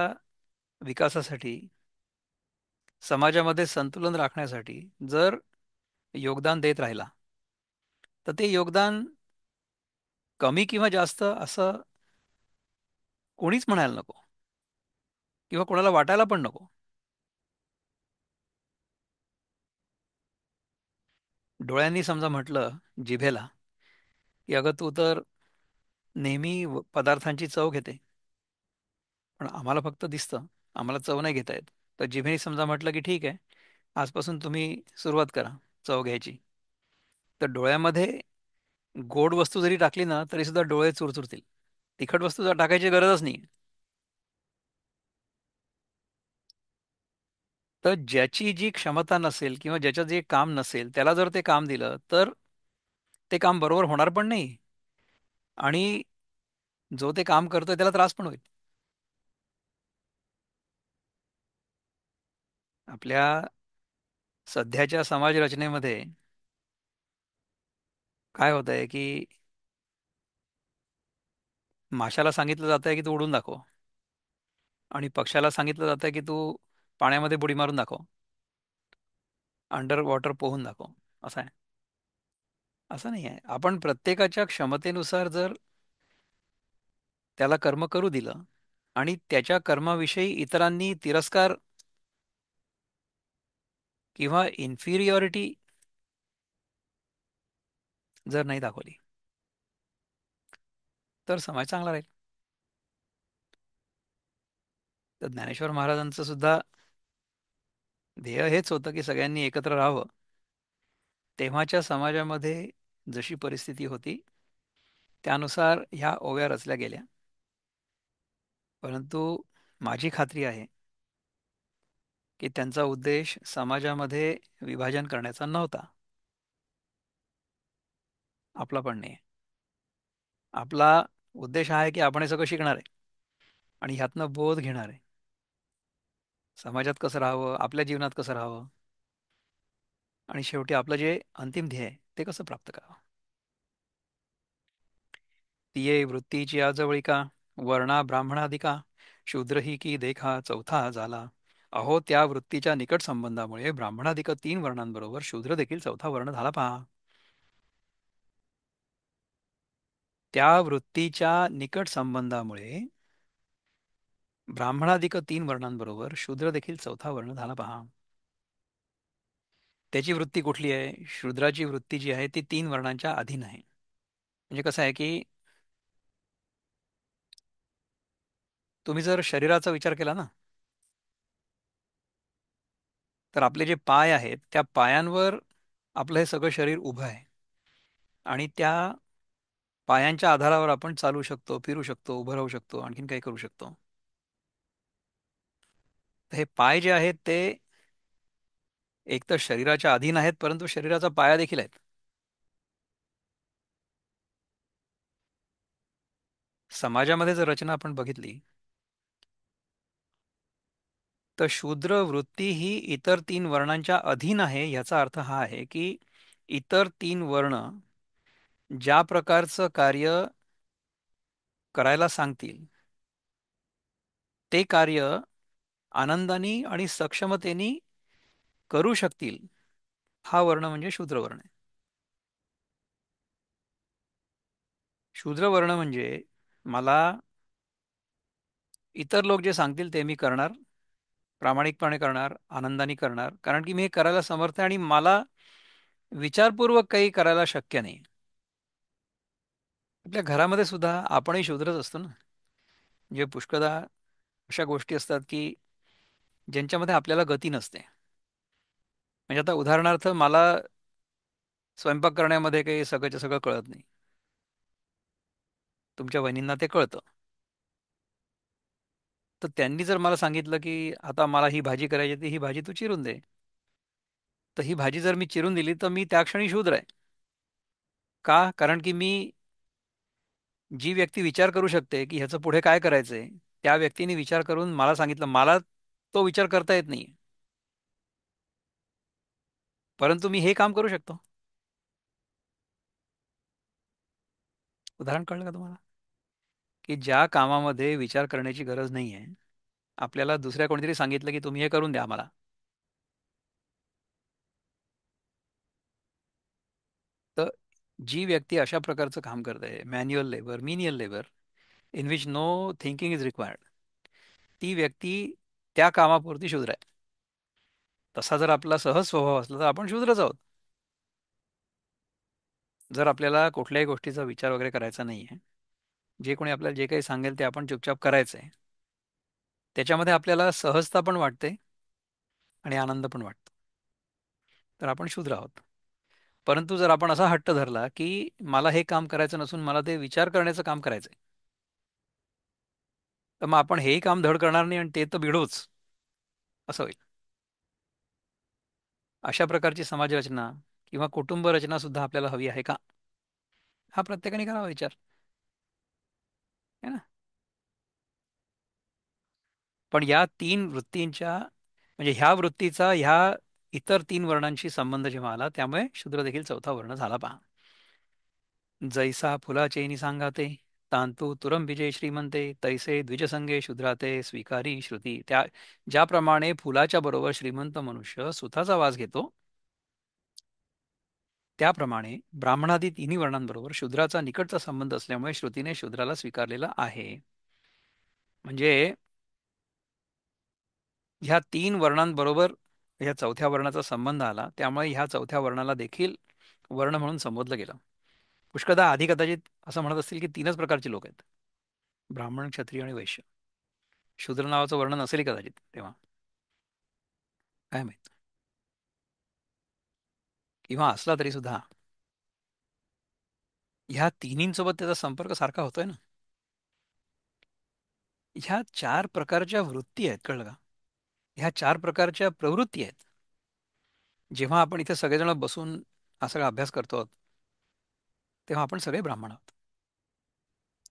विकासासाठी, समाजामध्ये संतुलन राखण्यासाठी जर योगदान देत राहिला, तर ते योगदान कमी किंवा जास्त असं कोणीच म्हणायला नको किंवा कोणाला वाटायला पण नको. डोळ्यांनी समजा म्हटलं जिभेला की अगं तू तर नेहमी पदार्थांची चव घेते, पण आम्हाला फक्त दिसतं, आम्हाला चव नाही घेता येत. तर जिभेने समजा म्हटलं की ठीक आहे, आजपासून तुम्ही सुरुवात करा चव घ्यायची. तर डोळ्यामध्ये गोड वस्तू जरी टाकली ना तरी सुद्धा डोळे चुरचुरतील. तिखट वस्तू जर टाकायची गरजच नाही. तर ज्याची जी क्षमता नसेल किंवा ज्याचं जे काम नसेल त्याला जर ते काम दिलं तर ते काम बरोबर होणार पण नाही, आणि जो ते काम करतोय त्याला त्रास पण होईल. आपल्या सध्याच्या समाज रचनेमध्ये काय होत आहे की माशाला सांगितलं जात आहे की तू उडून दाखव, आणि पक्षाला सांगितलं जात आहे की तू पाण्यामध्ये बुडी मारून दाखव. अंडर वॉटर पोहून दाखव, असं आहे. असं नाही आहे. आपण प्रत्येकाच्या क्षमतेनुसार जर त्याला कर्म करू दिलं आणि त्याच्या कर्माविषयी इतरांनी तिरस्कार किंवा इन्फिरियॉरिटी जर नाही दाखवली, तर समाज चांगला राहील. तर ज्ञानेश्वर महाराजांचं सुद्धा ध्येय हेच होतं की सगळ्यांनी एकत्र राहावं. तेव्हाच्या समाजामध्ये जशी परिस्थिती होती त्यानुसार ह्या ओव्या रचल्या गेल्या. परंतु माझी खात्री आहे की त्यांचा उद्देश समाजामध्ये विभाजन करण्याचा नव्हता. आपला पण नाही. आपला उद्देश हा आहे की आपण हे सगळं शिकणार आहे आणि ह्यातनं बोध घेणार आहे. समाजात कसं राहावं, आपल्या जीवनात कसं राहावं आणि शेवटी आपलं जे अंतिम ध्येय आहे ते कसं प्राप्त करावं. तिये वृत्तीची आजवळिका, वर्णा ब्राह्मणाधिका, शूद्र ही की देखा चौथा झाला. अहो त्या वृत्तीच्या निकट संबंधामुळे ब्राह्मणाधिक 3 वर्णांबरोबर शूद्र देखील चौथा वर्ण झाला पहा. त्या वृत्तीच्या निकट संबंधामुळे ब्राह्मणाधिक 3 वर्णांबरोबर शूद्र देखील चौथा वर्ण झाला पहा. त्याची वृत्ती कुठली आहे? शूद्राची वृत्ती जी आहे ती 3 वर्णांच्या अधीन आहे. म्हणजे कसं आहे की तुम्ही जर शरीराचा विचार केला ना, तर आपले जे पाय आहेत त्या पायांवर आपलं हे सगळं शरीर उभं आहे आणि त्या पायांच्या आधारावर आपण चालू शकतो, फिरू शकतो, उभं राहू शकतो, आणखीन काही करू शकतो. तर हे पाय जे आहेत ते एक तर शरीराच्या अधीन आहेत, परंतु शरीराचा पाया देखील आहेत. समाजामध्ये जर रचना आपण बघितली तर शूद्र वृत्ती ही इतर 3 वर्णांच्या अधीन आहे. याचा अर्थ हा आहे की इतर 3 वर्ण ज्या प्रकारचं कार्य करायला सांगतील ते कार्य आनंदाने आणि सक्षमतेने करू शकतील, हा वर्ण म्हणजे शूद्र वर्ण आहे. शूद्र वर्ण म्हणजे मला इतर लोक जे सांगतील ते मी करणार, प्रामाणिकपणे करणार, आनंदाने करणार, कारण की मी हे करायला समर्थ आहे आणि मला विचारपूर्वक काही करायला शक्य नाही. आपल्या घरामध्ये सुद्धा आपणही शूद्रच असतो ना. म्हणजे पुष्कळदा अशा गोष्टी असतात की ज्यांच्यामध्ये आपल्याला गती नसते. म्हणजे आता उदाहरणार्थ मला स्वयंपाक करण्यामध्ये काही सगळंच्या सगळं कळत नाही. तुमच्या वहिनींना ते कळतं. तर त्यांनी जर मला सांगितलं की आता मला ही भाजी करायची आहे, ती ही भाजी तू चिरून दे. तर ही भाजी जर मी चिरून दिली तर मी त्या क्षणी शूद्र आहे. का? कारण की मी जी व्यक्ती विचार करू शकते की ह्याचं पुढे काय करायचंय, त्या व्यक्तीने विचार करून मला सांगितलं. मला तो विचार करता येत नाही. परंतु मी हे काम करू शकतो. उदाहरण कळलं का तुम्हाला? की ज्या कामामध्ये विचार करण्याची गरज नाही आहे, आपल्याला दुसऱ्या कोणीतरी सांगितलं की तुम्ही हे करून द्या आम्हाला. तर जी व्यक्ती अशा प्रकारचं काम करते, manual labour, menial labour, in which no thinking is required, ती व्यक्ती त्या कामापुरती शूद्र आहे. तसा जर आपला सहज स्वभाव असला तर आपण शूद्रच आहोत. जर आपल्याला कुठल्याही गोष्टीचा विचार वगैरे करायचा नाही आहे, जे कोणी आपल्याला जे काही सांगेल ते आपण चुपचाप करायचं आहे, त्याच्यामध्ये आपल्याला सहजता पण वाटते आणि आनंद पण वाटतो, तर आपण शूद्र आहोत. परंतु जर आपण असा हट्ट धरला की मला हे काम करायचं नसून मला ते विचार करण्याचं काम करायचंय, तर मग आपण हेही काम धड करणार नाही आणि ते तर बिडोच, असं होईल. अशा प्रकारची समाज रचना किंवा कुटुंब रचना सुद्धा आपल्याला हवी आहे का? हा प्रत्येकाने करावा विचार, है ना? पण या 3 वृत्तींच्या, म्हणजे ह्या वृत्तीचा ह्या इतर 3 वर्णांशी संबंध जेव्हा आला, त्यामुळे शूद्र देखील चौथा वर्ण झाला पहा. जैसा फुलाचेनी सांगाते, तांतू तुरंबिजे श्रीमंते, तैसे द्विजसंगे शूद्राते स्वीकारी श्रुती. त्या ज्याप्रमाणे फुलाच्या बरोबर श्रीमंत मनुष्य सुताचा वास घेतो, त्याप्रमाणे ब्राह्मणादी तिन्ही वर्णांबरोबर शूद्राचा निकटचा संबंध असल्यामुळे श्रुतीने शूद्राला स्वीकारलेला आहे. म्हणजे ह्या तीन वर्णांबरोबर ह्या चौथ्या वर्णाचा संबंध आला, त्यामुळे ह्या चौथ्या वर्णाला देखील वर्ण म्हणून संबोधलं गेलं. पुष्कळदा आधी कदाचित असं म्हणत असतील की तीनच प्रकारचे लोक आहेत: ब्राह्मण, क्षत्रिय आणि वैश्य. शूद्र नावाचं वर्ण नसेल कदाचित तेव्हा, काय माहित. किंवा असला तरी सुद्धा ह्या तिन्हींसोबत त्याचा संपर्क सारखा होतोय ना. ह्या चार प्रकारच्या वृत्ती आहेत, कळलं का? ह्या चार प्रकारच्या प्रवृत्ती आहेत. जेव्हा आपण इथे सगळेजण बसून हा सगळा अभ्यास करतो, तेव्हा आपण सगळे ब्राह्मण आहोत.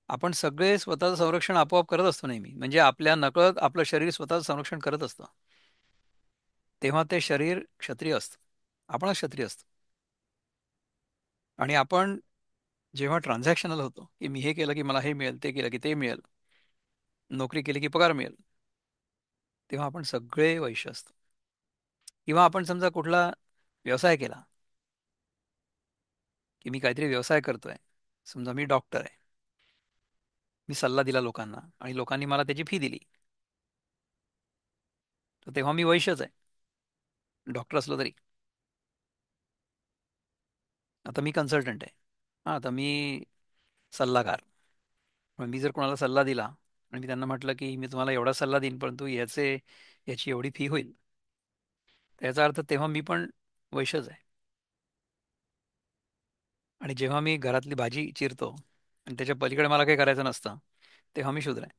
आपण सगळे स्वतःचं संरक्षण आपोआप करत असतो नेहमी, म्हणजे आपल्या नकळत आपलं शरीर स्वतःचं संरक्षण करत असतं. तेव्हा ते शरीर क्षत्रिय असतं, आपणच क्षत्रिय असतो. आणि आपण जेव्हा ट्रान्झॅक्शनल होतो, की मी हे केलं की मला हे मिळेल, ते केलं की ते मिळेल, नोकरी केली की पगार मिळेल, तेव्हा आपण सगळे वैश्य असतो. किंवा आपण समजा कुठला व्यवसाय केला, की मी काहीतरी व्यवसाय करतोय, समजा मी डॉक्टर आहे, मी सल्ला दिला लोकांना आणि लोकांनी मला त्याची फी दिली, तर तेव्हा मी वैश्यच आहे, डॉक्टर असलो तरी. आता मी कन्सल्टंट आहे, हां, आता मी सल्लागार. मग मी जर कोणाला सल्ला दिला आणि मी त्यांना म्हटलं की मी तुम्हाला एवढा सल्ला देईन, परंतु याची एवढी फी होईल, तर याचा अर्थ तेव्हा मी पण वैश्यच आहे. आणि जेव्हा मी घरातली भाजी चिरतो आणि त्याच्या पलीकडे मला काही करायचं नसतं, तेव्हा मी शूद्र आहे.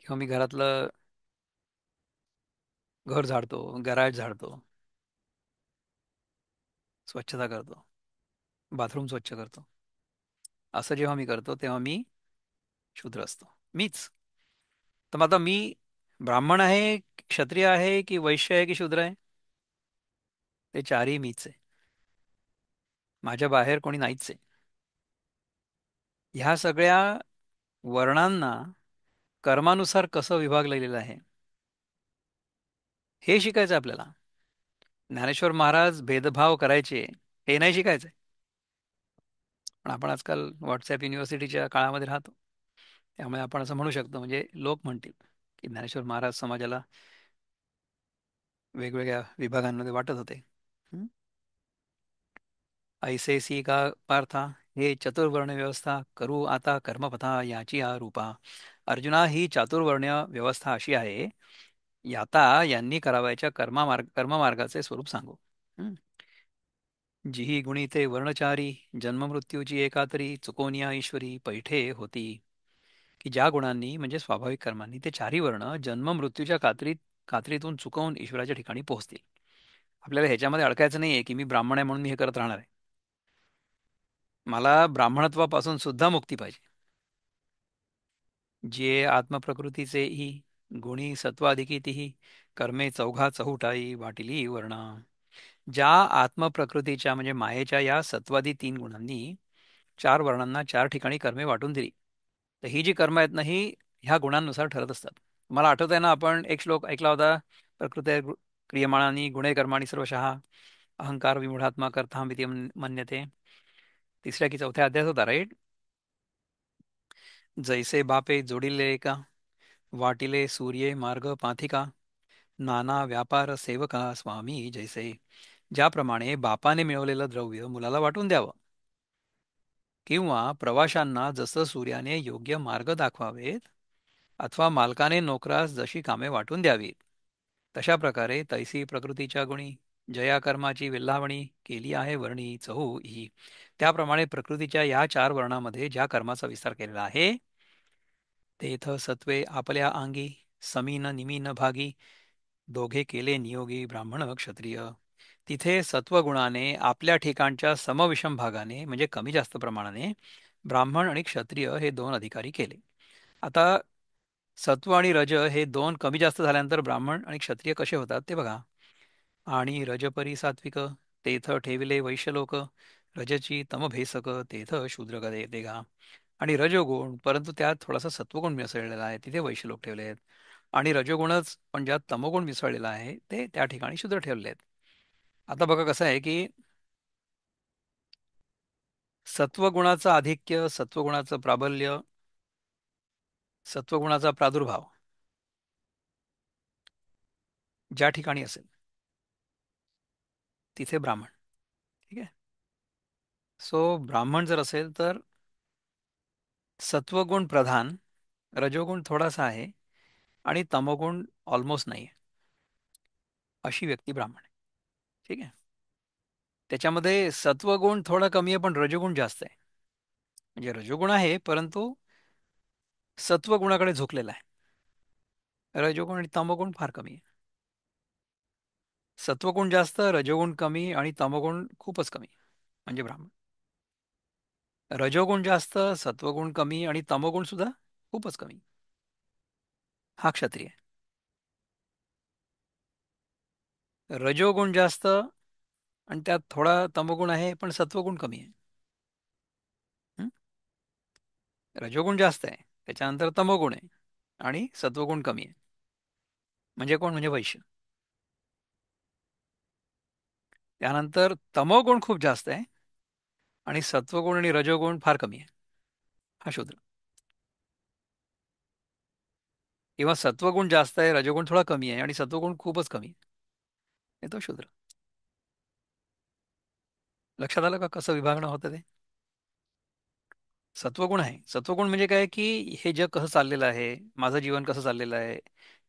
किंवा मी घरातलं घर झाडतो, गॅरेज झाडतो, स्वच्छता करतो, बाथरूम स्वच्छ करतो, असं जेव्हा मी करतो तेव्हा मी शूद्र असतो, मीच. तर मग आता मी ब्राह्मण आहे, क्षत्रिय आहे, की वैश्य आहे, की शूद्र आहे? ते चारही मीच आहे. माझ्या बाहेर कोणी नाहीच आहे. ह्या सगळ्या वर्णांना कर्मानुसार कसं विभागलं गेलेलं आहे, हे शिकायचं आपल्याला. ज्ञानेश्वर महाराज भेदभाव करायचे हे नाही शिकायचंय. पण आपण आजकाल व्हॉट्सॲप युनिव्हर्सिटीच्या काळामध्ये राहतो, त्यामुळे आपण असं म्हणू शकतो, म्हणजे लोक म्हणतील की ज्ञानेश्वर महाराज समाजाला वेगवेगळ्या विभागांमध्ये वाटत होते. हं? ऐसेसी का पार्था, हे चतुर्वर्ण व्यवस्था करू आता कर्मपथा याची हा रूपा. अर्जुना, ही चातुर्वर्ण्य व्यवस्था अशी आहे, याता यांनी करावयाच्या कर्ममार्गाचे स्वरूप सांगू. हं? जिही गुणी ते वर्णचारी, जन्ममृत्यूची एकातरी चुकोनिया ईश्वरी पैठे होती. की ज्या गुणांनी म्हणजे स्वाभाविक कर्मांनी ते चारी वर्ण जन्म मृत्यूच्या कात्रीतून चुकवून ईश्वराच्या ठिकाणी पोहोचतील. आपल्याला ह्याच्यामध्ये अडकायचं नाहीये की मी ब्राह्मण आहे म्हणून मी हे करत राहणार आहे. मला ब्राह्मणत्वापासून सुद्धा मुक्ती पाहिजे. जे आत्मप्रकृतीचे ही गुणी सत्वाधिकितीही कर्मे चौघा चहुटाई वाटिली वर्णा. ज्या आत्मप्रकृतीच्या म्हणजे मायेच्या या सत्वादी तीन गुणांनी चार वर्णांना चार ठिकाणी कर्मे वाटून दिली, तर ही जी कर्म आहेत ना, ही ह्या गुणांनुसार ठरत असतात. मला आठवत आहे ना, आपण एक श्लोक ऐकला होता: प्रकृते क्रियमाणानी गुणे कर्माणी सर्वशः अहंकार विमूढात्मा कर्थामिती मन्यते. तिसऱ्या की चौथ्या अध्यायात होता, राईट? जैसे बापे जोडिले एका, वाटिले सूर्ये मार्ग पाथिका, नाना व्यापार सेवका स्वामी जैसे. ज्याप्रमाणे बापाने मिळवलेलं द्रव्य मुलाला वाटून द्यावं, किंवा प्रवाशांना जसं सूर्याने योग्य मार्ग दाखवावेत, अथवा मालकाने नोकरास जशी कामे वाटून द्यावीत, तशा प्रकारे तैसी प्रकृतीच्या गुणी जया कर्माची विल्हावणी केली आहे वर्णी चहू ही. त्याप्रमाणे प्रकृतीच्या या चार वर्णामध्ये ज्या कर्माचा विस्तार केलेला आहे, तेथ सत्वे आपल्या अंगी समीन निमीन भागी दोघे केले नियोगी ब्राह्मण क्षत्रिय. तिथे सत्वगुणाने आपल्या ठिकाणच्या समविषम भागाने म्हणजे कमी जास्त प्रमाणाने ब्राह्मण आणि क्षत्रिय हे दोन अधिकारी केले. आता सत्व आणि रज हे दोन कमी जास्त झाल्यानंतर ब्राह्मण आणि क्षत्रिय कसे होतात ते बघा. आणि रजपरी सात्विक, तेथ ठेविले वैश्यलोक, रजची तमभेसक, तेथ शूद्र गदे देगा. आणि रजोगुण, परंतु त्यात थोडासा सत्वगुण मिसळलेला आहे, तिथे वैश्यलोक ठेवले आहेत. आणि रजोगुणच पण ज्यात तमोगुण मिसळलेला आहे ते त्या ठिकाणी शूद्र ठेवले आहेत. आता बघा कसं आहे की सत्वगुणाचं आधिक्य, सत्वगुणाचं प्राबल्य, सत्वगुणाचा प्रादुर्भाव ज्या ठिकाणी असेल तिथे ब्राह्मण. ठीक आहे. सो ब्राह्मण जर असेल तर सत्वगुण प्रधान, रजोगुण थोडासा आहे आणि तमोगुण ऑलमोस्ट नाही आहे, अशी व्यक्ती ब्राह्मण आहे. ठीक आहे. त्याच्यामध्ये सत्वगुण थोडा कमी आहे पण रजोगुण जास्त आहे. म्हणजे रजोगुण आहे परंतु सत्वगुणाकडे झुकलेला आहे. रजोगुण आणि तमोगुण फार कमी आहे. सत्वगुण जास्त, रजोगुण कमी आणि तमोगुण खूपच कमी, म्हणजे ब्राह्मण. रजोगुण जास्त, सत्वगुण कमी आणि तमोगुण सुद्धा खूपच कमी, हा क्षत्रिय आहे. रजोगुण जास्त आणि त्यात थोडा तमोगुण आहे पण सत्वगुण कमी आहे. हं? रजोगुण जास्त आहे, त्याच्यानंतर तमोगुण आहे आणि सत्वगुण कमी आहे. म्हणजे कोण? म्हणजे वैश्य. त्यानंतर तमोगुण खूप जास्त आहे आणि सत्वगुण आणि रजोगुण फार कमी आहे, हा शूद्र. किंवा सत्वगुण जास्त आहे, रजोगुण थोडा कमी आहे आणि सत्वगुण खूपच कमी आहे, हे तो शूद्र. लक्षात आलं का कसं विभागणं होतं ते? सत्वगुण आहे. सत्वगुण म्हणजे काय की हे जग कसं चाललेलं आहे, माझं जीवन कसं चाललेलं आहे,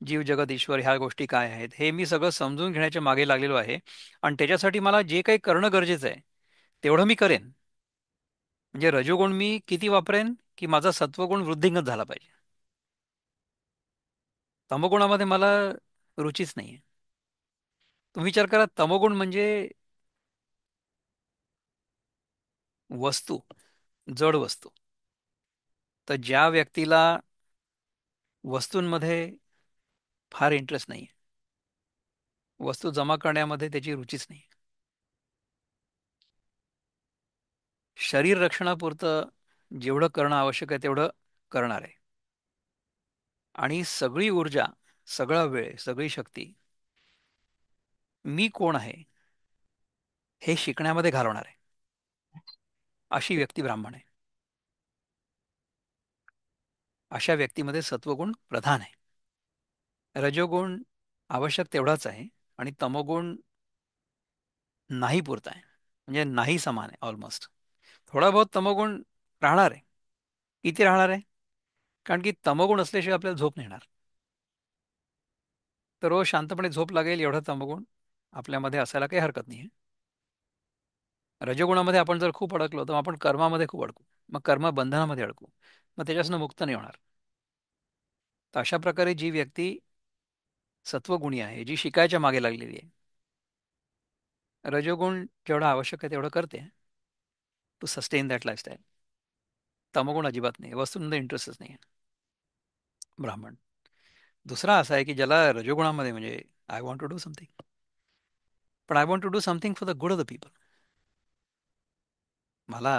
जीव जगत ईश्वर ह्या गोष्टी काय आहेत, हे मी सगळं समजून घेण्याच्या मागे लागलेलो आहे. आणि त्याच्यासाठी मला जे काही करणं गरजेचं आहे तेवढं मी करेन. म्हणजे रजोगुण मी किती वापरेन की माझा सत्वगुण वृद्धिंगत झाला पाहिजे. तमोगुणामध्ये मला रुचीच नाहीये. तुम्ही विचार करा, तमोगुण म्हणजे वस्तू, जड वस्तू. तर ज्या व्यक्तीला वस्तूंमध्ये फार इंटरेस्ट नाही, वस्तू जमा करण्यामध्ये त्याची रुचीच नाही, शरीर रक्षणापुरतं जेवढं करणं आवश्यक आहे तेवढं करणार आहे, आणि सगळी ऊर्जा, सगळा वेळ, सगळी शक्ती मी कोण आहे हे शिकण्यामध्ये घालवणार आहे, अशी व्यक्ती ब्राह्मण आहे. अशा व्यक्तीमध्ये सत्वगुण प्रधान आहे. रजोगुण आवश्यक तेवढाच आहे आणि तमोगुण नाही पुरता आहे, म्हणजे नाही समान आहे ऑलमोस्ट. थोडा बहुत तमोगुण राहणार आहे. किती राहणार आहे? कारण की तमोगुण असल्याशिवाय आपल्याला झोप नाही येणार. तर रोज शांतपणे झोप लागेल एवढा तमोगुण आपल्यामध्ये असायला काही हरकत नाही. रजोगुणामध्ये आपण जर खूप अडकलो तर आपण कर्मामध्ये खूप अडकू, मग कर्म बंधनामध्ये अडकू, मग त्याच्यापासून मुक्त नाही होणार. तर अशा प्रकारे जी व्यक्ती सत्वगुणी आहे, जी शिकायच्या मागे लागलेली आहे, रजोगुण जेवढं आवश्यक आहे तेवढं करते टू सस्टेन दॅट लाईफस्टाईल. तमोगुण अजिबात नाही, वस्तूंमध्ये इंटरेस्टच नाही आहे, ब्राह्मण. दुसरा असा आहे की ज्याला रजोगुणामध्ये म्हणजे I want to do something, पण I want to do something for the good of the people. मला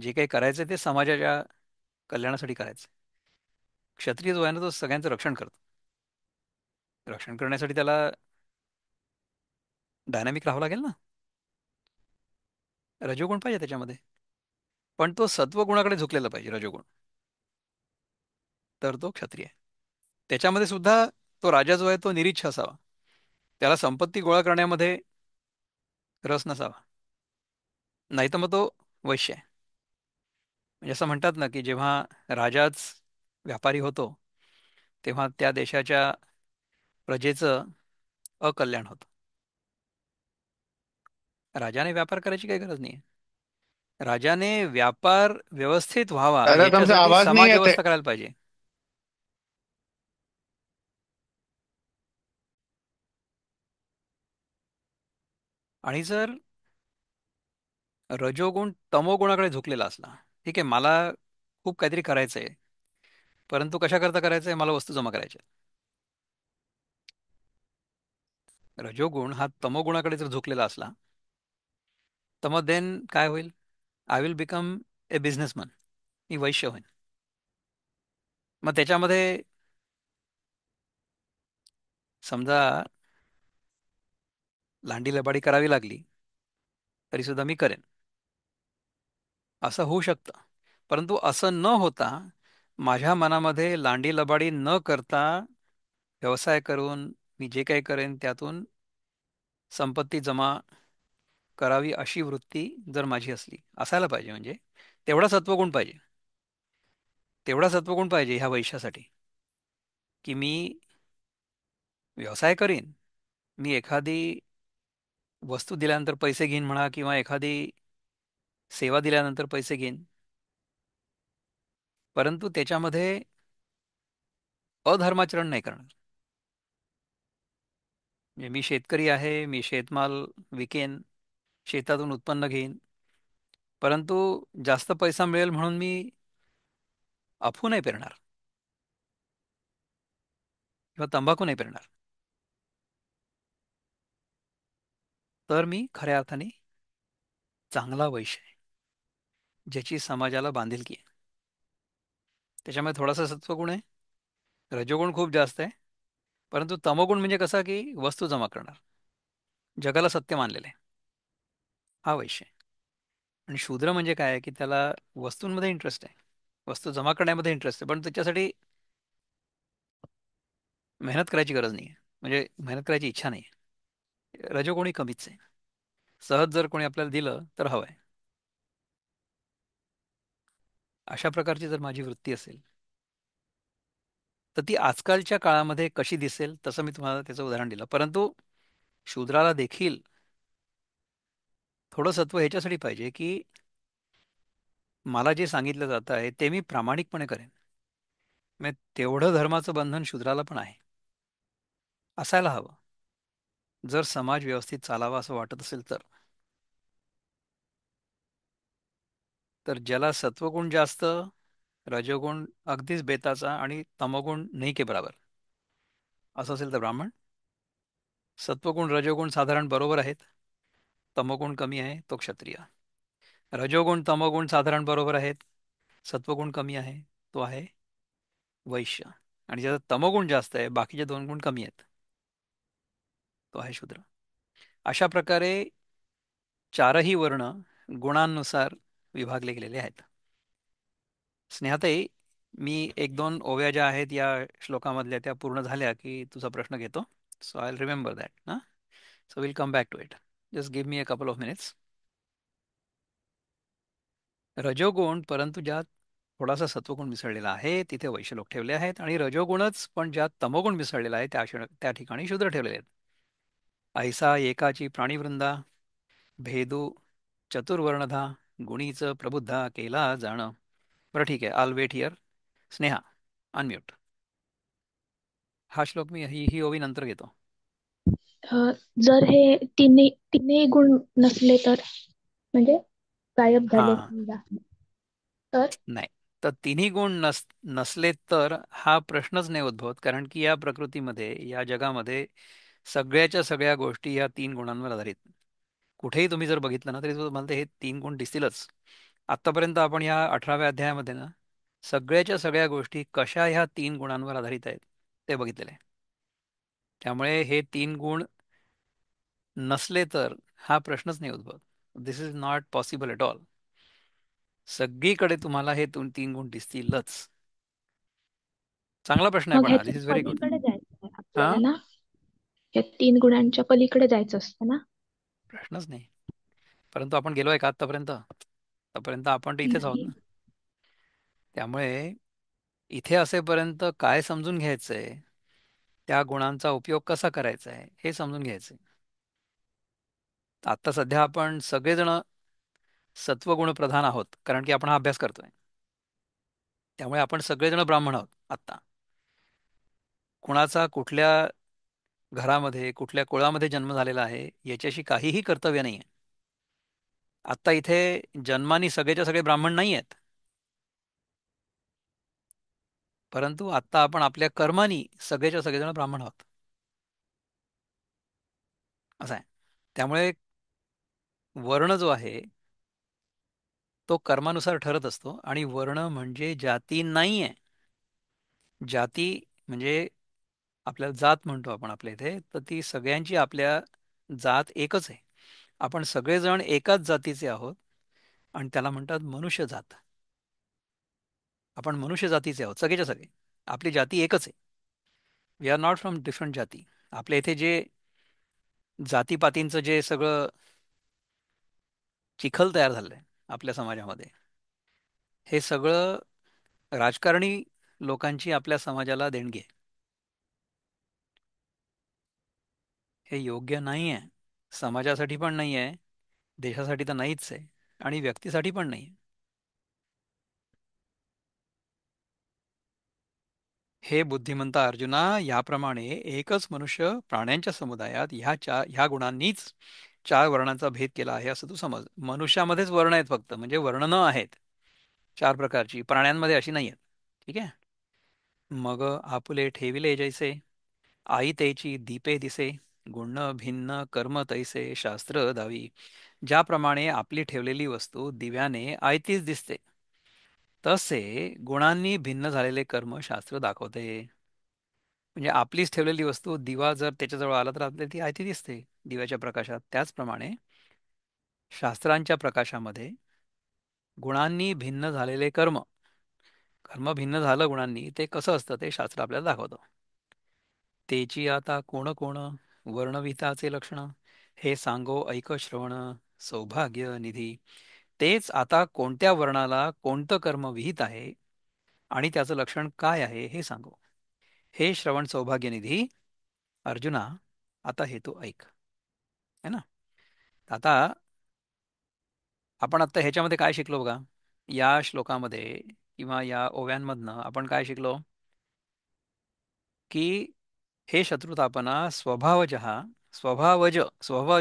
जे काही करायचं ते समाजाच्या कल्याणासाठी करायचं. क्षत्रिय जो आहे ना तो सगळ्यांचं रक्षण करतो. रक्षण करण्यासाठी त्याला डायनॅमिक राहावं लागेल ना, रजोगुण पाहिजे त्याच्यामध्ये. पण तो सत्वगुणाकडे झुकलेला पाहिजे रजोगुण, तर तो क्षत्रिय आहे. त्याच्यामध्ये सुद्धा तो राजा जो आहे तो निरीच्छ असावा, त्याला संपत्ती गोळा करण्यामध्ये रस नसावा, नाही तर मग तो वैश्य आहे. म्हणजे असं म्हणतात ना की जेव्हा राजाच व्यापारी होतो तेव्हा त्या देशाच्या प्रजेचं अकल्याण होतं. राजाने व्यापार करायची काही गरज नाही. राजाने व्यापार व्यवस्थित व्हावा दादा तुमचा याच्यासाठी आवाज नाही समाज येते. व्यवस्था करायला पाहिजे. आणि जर रजोगुण तमोगुणाकडे झुकलेला असला, ठीक आहे मला खूप काहीतरी करायचंय परंतु कशाकरता करायचंय, मला वस्तू जमा करायच्या, रजोगुण हा तमोगुणाकडे जर झुकलेला असला तर मग देन काय होईल? I will become a businessman, मी वैश्य होईन. मग त्याच्यामध्ये समजा लांडी लबाडी करावी लागली तरी सुद्धा मी करेन, असं होऊ शकतं. परंतु असं न होता माझ्या मनामध्ये लांडी लबाडी न करता व्यवसाय करून मी जे काही करेन त्यातून संपत्ती जमा करावी अशी वृत्ती जर माझी असली, असायला पाहिजे. म्हणजे तेवढा सत्वगुण पाहिजे, तेवढा सत्वगुण पाहिजे ह्या वैशासाठी, की मी व्यवसाय करीन, मी एखादी वस्तू दिल्यानंतर पैसे घेईन म्हणा, किंवा एखादी सेवा दिल्यानंतर पैसे घेईन, परंतु त्याच्यामध्ये अधर्माचरण नाही करणार. म्हणजे मी शेतकरी आहे, मी शेतमाल विकेन, शेतातून उत्पन्न घेईन, परंतु जास्त पैसा मिळेल म्हणून मी अफू नाही पेरणार किंवा तंबाखू नाही पेरणार. तर मी खऱ्या अर्थाने चांगला वैश्य आहे, ज्याची समाजाला बांधिलकी आहे. त्याच्यामुळे थोडासा सत्वगुण आहे, रजोगुण खूप जास्त आहे, परंतु तमोगुण म्हणजे कसा, की वस्तू जमा करणार, जगाला सत्य मानलेलं आहे, हा वैश्य आहे. आणि शूद्र म्हणजे काय आहे, की त्याला वस्तूंमध्ये इंटरेस्ट आहे, वस्तू जमा करण्यामध्ये इंटरेस्ट आहे, पण त्याच्यासाठी मेहनत करायची गरज नाही आहे, म्हणजे मेहनत करायची इच्छा नाही आहे. रजोगुणी कमीच आहे, सहज जर कोणी आपल्याला दिलं तर हवं आहे. अशा प्रकारची जर माझी वृत्ती असेल, तर ती आजकालच्या काळामध्ये कशी दिसेल तसं मी तुम्हाला त्याचं उदाहरण दिलं. परंतु शूद्राला देखील थोडं सत्व ह्याच्यासाठी पाहिजे, की मला जे सांगितलं जातं आहे ते मी प्रामाणिकपणे करेन. म्हणजे तेवढं धर्माचं बंधन शूद्राला पण आहे, असायला हवं, जर समाज व्यवस्थित चालावा असं वाटत असेल तर. तर ज्याला सत्वगुण जास्त, रजोगुण अगदीच बेताचा आणि तमोगुण नाही के बराबर असं असेल तर ब्राह्मण. सत्वगुण रजोगुण साधारण बरोबर आहेत, तमोगुण कमी आहे तो क्षत्रिय. रजोगुण तमोगुण साधारण बरोबर आहेत, सत्वगुण कमी आहे तो आहे वैश्य. आणि ज्याचा तमोगुण जास्त आहे, बाकीचे दोन गुण कमी आहेत, तो आहे शूद्र. अशा प्रकारे चारही वर्ण गुणांनुसार विभागले गेलेले आहेत. स्नेहाताई, मी एक दोन ओव्या ज्या आहेत या श्लोकामधल्या त्या पूर्ण झाल्या की तुझा प्रश्न घेतो. सो आय रिमेंबर दॅट ना. So will come back to it. Just give me a couple of minutes. रजोगुण, परंतु ज्यात थोडासा सत्वगुण मिसळलेला आहे तिथे वैश्य लोक ठेवले आहेत, आणि रजोगुणच पण ज्यात तमोगुण मिसळलेला आहे त्या ठिकाणी शूद्र ठेवलेले आहेत. ऐसा एकाची प्राणीवृंदा, भेदू चतुर्वर्णधा, गुणीच प्रबुद्धा केला जाण. बरं ठीक आहे, आल वेट हिअर. स्नेहा, अनम्यूट. हा श्लोक मी ही ओवी नंतर घेतो. अ, जर हे तिन्ही गुण नसले तर, म्हणजे गायब झाले हां, समजा, तर नाही. तर तिन्ही गुण नसले तर हा प्रश्नच नाही उद्भवत, कारण की या प्रकृतीमध्ये, या जगामध्ये सगळ्याच्या सगळ्या गोष्टी या तीन गुणांवर आधारित. कुठेही तुम्ही जर बघितलं ना तरी तुम्हाला हे तीन गुण दिसतीलच. आत्तापर्यंत आपण या 18व्या अध्यायामध्ये ना सगळ्याच्या सगळ्या गोष्टी कशा ह्या तीन गुणांवर आधारित आहेत ते बघितलेले आहे. त्यामुळे हे तीन गुण नसले तर हा प्रश्नच नाही उद्भवत. This is not possible at all. सगळीकडे तुम्हाला हे तीन गुण दिसतीलच. चांगला प्रश्न आहे मग पण हा. ह्याच्या दिस इज व्हेरी गुड. पलीकडे जायचं आहे हा, आपल्याला ना, या तीन गुणांच्या पलीकडे जायचं असतं ना. प्रश्नच नाही. परंतु आपण गेलोय का आतापर्यंत? आतापर्यंत आपण तर इथेच आहोत नाही. ना. त्यामुळे इथे असेपर्यंत काय समजून घ्यायचंय, त्या गुणांचा उपयोग कसा करायचा आहे हे समजून घ्यायचंय. आता सध्या आपण सगळेजण सत्वगुण प्रधान आहोत, कारण की आपण हा अभ्यास करतोय. त्यामुळे आपण सगळेजण ब्राह्मण आहोत आत्ता. कुणाचा कुठल्या घरामध्ये कुठल्या कुळामध्ये जन्म झालेला आहे याच्याशी काहीही कर्तव्य नाही आहे. आत्ता इथे जन्मानी सगळेच्या सगळे ब्राह्मण नाही आहेत, परंतु आत्ता आपण आपल्या कर्मानी सगळेच्या सगळेजण ब्राह्मण आहोत, असं आहे. त्यामुळे वर्ण जो आहे तो कर्मानुसार ठरत असतो, आणि वर्ण म्हणजे जाती नाही आहे. जाती म्हणजे आपल्याला जात म्हणतो आपण आपल्या इथे, तर ती सगळ्यांची आपल्या जात एकच आहे. आपण सगळेजण एकाच जातीचे आहोत आणि त्याला म्हणतात मनुष्य जात. आपण मनुष्य जातीचे आहोत सगळेच्या सगळे. आपली जाती एकच आहे. We are not from different जाती. आपल्या इथे जे जातीपातींचं जे सगळं चिखल तयार झालंय आपल्या समाजामध्ये, हे सगळं राजकारणी लोकांची आपल्या समाजाला देणगी आहे. हे योग्य नाही आहे. समाजासाठी पण नाही आहे, देशासाठी तर नाहीच आहे, आणि व्यक्तीसाठी पण नाही. हे बुद्धिमंता अर्जुना, याप्रमाणे एकच मनुष्य प्राण्यांच्या समुदायात ह्या गुणांनीच चार वर्णांचा भेद केला आहे असं तू समज. मनुष्यामध्येच वर्ण आहेत फक्त, म्हणजे वर्ण न आहेत चार प्रकारची, प्राण्यांमध्ये अशी नाही आहेत. ठीक आहे. मग आपुले ठेविले जैसे, आई तेची दीपे दिसे, गुण भिन्न कर्म तैसे शास्त्र दावी. ज्याप्रमाणे आपली ठेवलेली वस्तू दिव्याने आयतीच दिसते, तसे गुणांनी भिन्न झालेले कर्म शास्त्र दाखवते. म्हणजे आपलीच ठेवलेली वस्तू, दिवा जर त्याच्याजवळ आला तर आपल्याला ती आयती दिसते दिव्याच्या प्रकाशात. त्याचप्रमाणे शास्त्रांच्या प्रकाशामध्ये गुणांनी भिन्न झालेले कर्म, कर्म भिन्न झालं गुणांनी, ते कसं असतं ते शास्त्र आपल्याला दाखवतं. तेची आता कोण कोण वर्णविताचे लक्षण, हे सांगो ऐक श्रवण सौभाग्य निधी. तेच आता कोणत्या वर्णाला कोणतं कर्म विहित आहे आणि त्याचं लक्षण काय आहे हे सांगो. हे श्रवण सौभाग्यनिधी अर्जुना, आता हे तू ऐक. है ना. आता आपण आता ह्याच्यामध्ये काय शिकलो बघा, या श्लोकामध्ये किंवा या ओव्यांमधनं आपण काय शिकलो, की हे शत्रुतापना स्वभावज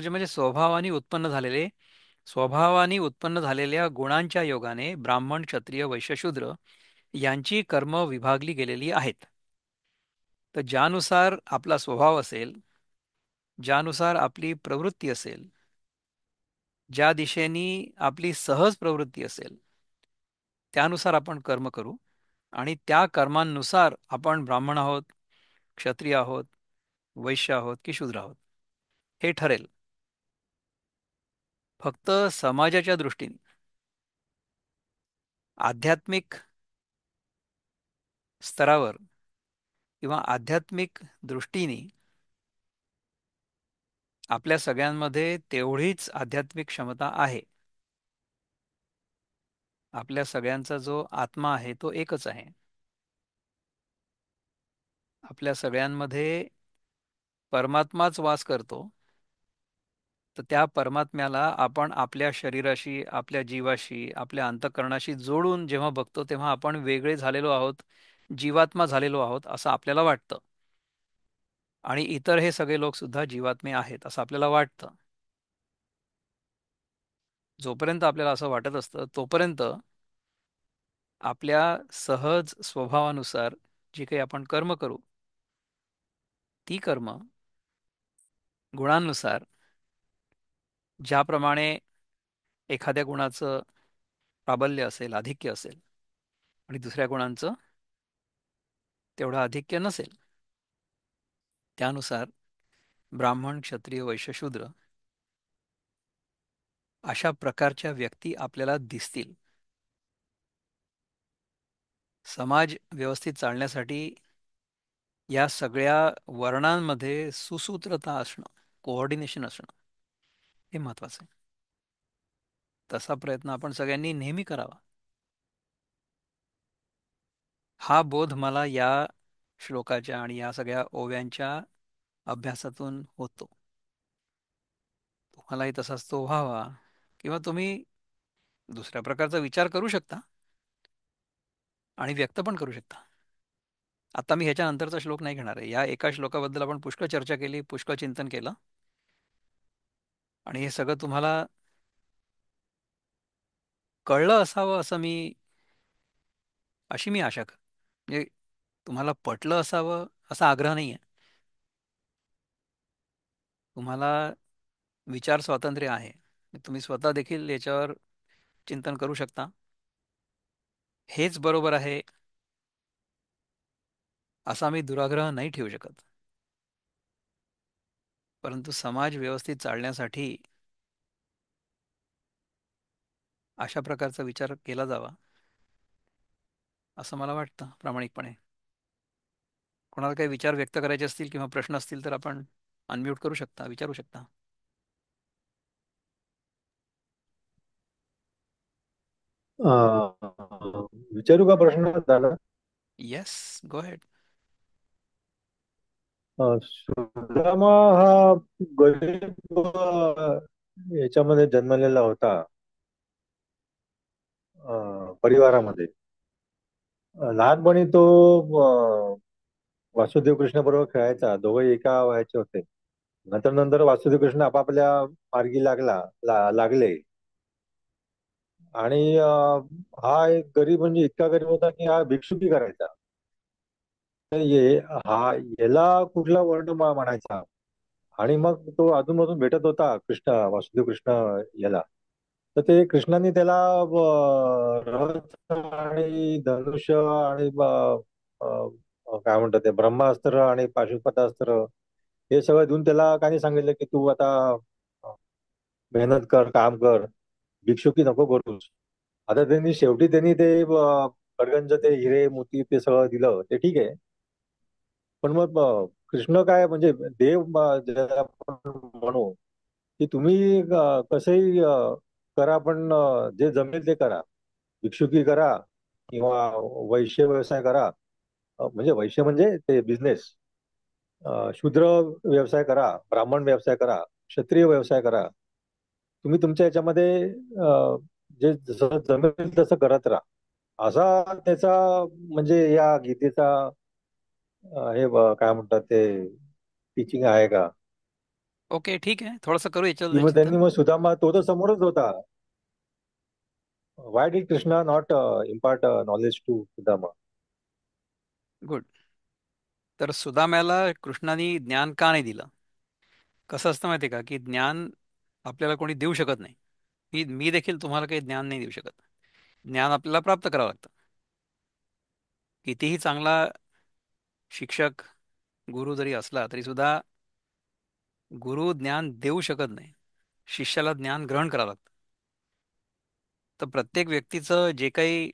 म्हणजे स्वभावाने उत्पन्न झालेल्या गुणांच्या योगाने ब्राह्मण क्षत्रिय वैश्य शूद्र यांची कर्म विभागली गेलेली आहेत. तर ज्यानुसार आपला स्वभाव असेल, ज्यानुसार आपली प्रवृत्ती असेल, ज्या दिशेनी आपली सहज प्रवृत्ती असेल, त्यानुसार आपण कर्म करू. आणि त्या कर्मांनुसार आपण ब्राह्मण आहोत, क्षत्रिय आहोत, वैश्य आहोत की शूद्र आहोत हे ठरेल. फक्त समाजाच्या दृष्टीने, आध्यात्मिक स्तरावर किंवा आध्यात्मिक दृष्टीने आपल्या सगळ्यांमध्ये तेवढीच आध्यात्मिक क्षमता आहे. आपल्या सगळ्यांचा जो आत्मा आहे तो एकच आहे. आपल्या सगळ्यांमध्ये परमात्माच वास करतो. तर त्या परमात्म्याला आपण आपल्या शरीराशी, आपल्या जीवाशी, आपल्या अंतःकरणाशी जोडून जेव्हा बघतो, तेव्हा आपण वेगळे झालेलो आहोत, जीवात्मा झालेलो आहोत असं आपल्याला वाटतं. आणि इतर हे सगळे लोक सुद्धा जीवात्मे आहेत असं आपल्याला वाटतं. जोपर्यंत आपल्याला असं वाटत असतं तोपर्यंत आपल्या सहज स्वभावानुसार जी काही आपण कर्म करू, ती कर्म गुणांनुसार, ज्याप्रमाणे एखाद्या गुणाचं प्राबल्य असेल, आधिक्य असेल, आणि दुसऱ्या गुणांचं तेवढं आधिक्य नसेल, त्यानुसार ब्राह्मण क्षत्रिय वैश्य शूद्र अशा प्रकारच्या व्यक्ती आपल्याला दिसतील. समाज व्यवस्थित चालण्यासाठी या सगळ्या वर्णांमध्ये सुसूत्रता असणं, कोऑर्डिनेशन असणं हे महत्वाचं आहे. तसा प्रयत्न आपण सगळ्यांनी नेहमी करावा. हा बोध मला या श्लोकाच्या आणि या सगळ्या ओव्यांच्या अभ्यासातून होतो. तुम्हालाही तसाच तो व्हावा, किंवा तुम्ही दुसऱ्या प्रकारचा विचार करू शकता आणि व्यक्त पण करू शकता. आता मी ह्याच्या नंतरचा श्लोक नाही घेणार आहे. या एका श्लोकाबद्दल आपण पुष्कळ चर्चा केली, पुष्कळ चिंतन केलं, आणि हे सगळं तुम्हाला कळलं असावं अशी मी आशा कर, म्हणजे तुम्हाला पटलं असावं असा आग्रह नाही आहे. तुम्हाला विचार स्वातंत्र्य आहे. तुम्ही स्वतः देखील याच्यावर चिंतन करू शकता. हेच बरोबर आहे असा मी दुराग्रह नाही ठेवू शकत. परंतु समाज व्यवस्थित चालण्यासाठी अशा प्रकारचा विचार केला जावा असं मला वाटतं प्रामाणिकपणे. कोणाला काही विचार व्यक्त करायचे असतील किंवा प्रश्न असतील तर आपण अनम्यूट करू शकता, विचारू शकता. विचारू का प्रश्न झाला? येस, गो हेड. सुदामा हा गरीब याच्यामध्ये जन्मलेला होता, परिवारामध्ये. लहानपणी तो वासुदेव कृष्ण बरोबर खेळायचा. दोघंही एका वयाचे होते. नंतर नंतर वासुदेव कृष्ण आपापल्या मार्गी लागले. आणि हा एक गरीब, म्हणजे इतका गरीब होता की हा भिक्षुकी करायचा. तर याला कुठला वर्ण म्हणायचा. आणि मग तो अधूनमधून भेटत होता वासुदेव कृष्ण याला. तर ते कृष्णाने त्याला रथ आणि धनुष्य आणि काय म्हणतात ते ब्रह्मास्त्र आणि पाशुपतास्त्र हे सगळं देऊन त्याला काही सांगितलं की तू आता अ, मेहनत कर, काम कर, भिक्षुकी नको करूस. आता शेवटी त्यांनी ते खडगंज, ते हिरे मोती ते सगळं दिलं, ते ठीक आहे. पण मग कृष्ण काय, म्हणजे देव ज्याला आपण म्हणू, की तुम्ही कसंही करा, पण जे जमेल ते करा. भिक्षुकी करा किंवा वैश्य व्यवसाय करा. म्हणजे वैश्य म्हणजे ते बिझनेस. शूद्र व्यवसाय करा, ब्राह्मण व्यवसाय करा, क्षत्रिय व्यवसाय करा. तुम्ही तुमच्या याच्यामध्ये जे जसं जमेल तसं करत राहा, असा त्याचा, म्हणजे या गीतेचा काय म्हणतात ते टीचिंग आहे का? ओके, ठीक आहे, थोडंसं करू की याच्याबद्दल मग त्यांनी चिंतन. मग सुदामा, तो तर समोरच होता. Why did Krishna not impart knowledge to Sudama? Good. तर सुदाम्याला कृष्णाने ज्ञान का नाही दिलं? कसं असतं माहिती आहे का, की ज्ञान आपल्याला कोणी देऊ शकत नाही. मी देखील तुम्हाला काही ज्ञान नाही देऊ शकत. ज्ञान आपल्याला प्राप्त करावं लागतं. कितीही चांगला शिक्षक, गुरु जरी असला तरी सुद्धा गुरु ज्ञान देऊ शकत नाही. शिष्याला ज्ञान ग्रहण करावं लागतं. तर प्रत्येक व्यक्तीचं जे काही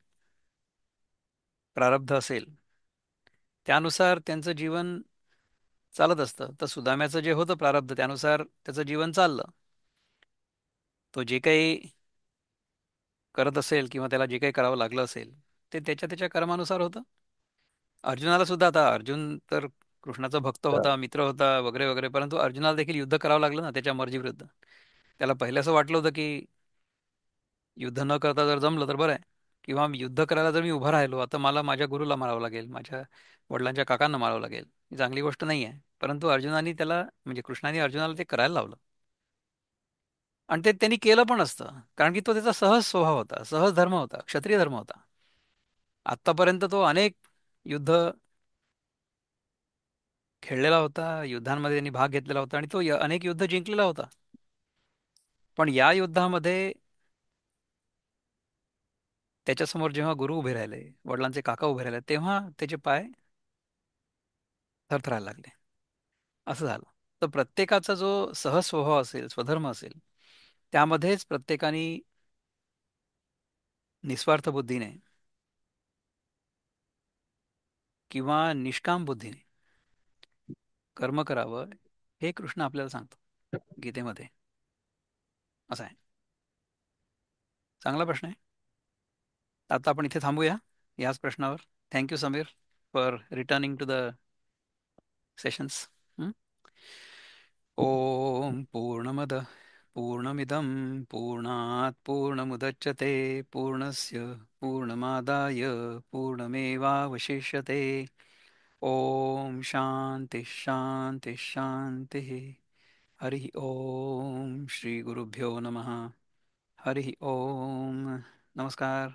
प्रारब्ध असेल त्यानुसार त्यांचं जीवन चालत असतं. तर सुदाम्याचं जे होतं प्रारब्ध त्यानुसार त्याचं जीवन चाललं. तो जे काही करत असेल किंवा त्याला जे काही करावं लागलं असेल ते त्याच्या त्याच्या कर्मानुसार होतं. अर्जुनाला सुद्धा, आता अर्जुन तर कृष्णाचा भक्त होता, मित्र होता, वगैरे वगैरे, परंतु अर्जुनाला देखील युद्ध करावं लागलं ना त्याच्या मर्जीविरुद्ध. त्याला पहिले असं वाटलं होतं की युद्ध न करता जर जमलं तर बरं आहे, किंवा युद्ध करायला जर मी उभा राहिलो आता मला माझ्या गुरुला मारावं लागेल, माझ्या वडिलांच्या काकांना मारावं लागेल, ही चांगली गोष्ट नाही आहे. परंतु अर्जुनाने त्याला, म्हणजे कृष्णाने अर्जुनाला ते करायला लावलं. आणि ते त्यांनी केलं पण असतं, कारण की तो त्याचा सहज स्वभाव होता, सहज धर्म होता, क्षत्रिय धर्म होता. आत्तापर्यंत तो अनेक युद्ध खेळलेला होता, युद्धांमध्ये त्यांनी भाग घेतलेला होता आणि तो अनेक युद्ध जिंकलेला होता. पण या युद्धामध्ये त्याच्यासमोर जेव्हा गुरु उभे राहिले, वडिलांचे काका उभे राहिले, तेव्हा त्याचे पाय थरथरायला लागले. असं झालं. तर प्रत्येकाचा जो सहज स्वभाव असेल, स्वधर्म असेल, त्यामध्येच प्रत्येकाने निस्वार्थ बुद्धीने किंवा निष्काम बुद्धीने कर्म करावं, हे कृष्ण आपल्याला सांगतो गीतेमध्ये. असं आहे. चांगला प्रश्न आहे. आता आपण इथे थांबूया याच प्रश्नावर. Thank you Sameer for returning to the sessions. ओम पूर्णमद पूर्णमिदं पूर्णात् पूर्णमुदच्यते पूर्णस्य पूर्णमादाय पूर्णमेवावशिष्यते. ओम शांति शांति शांति. हरि ओम श्री गुरुभ्यो नमः. हरि ओम. नमस्कार.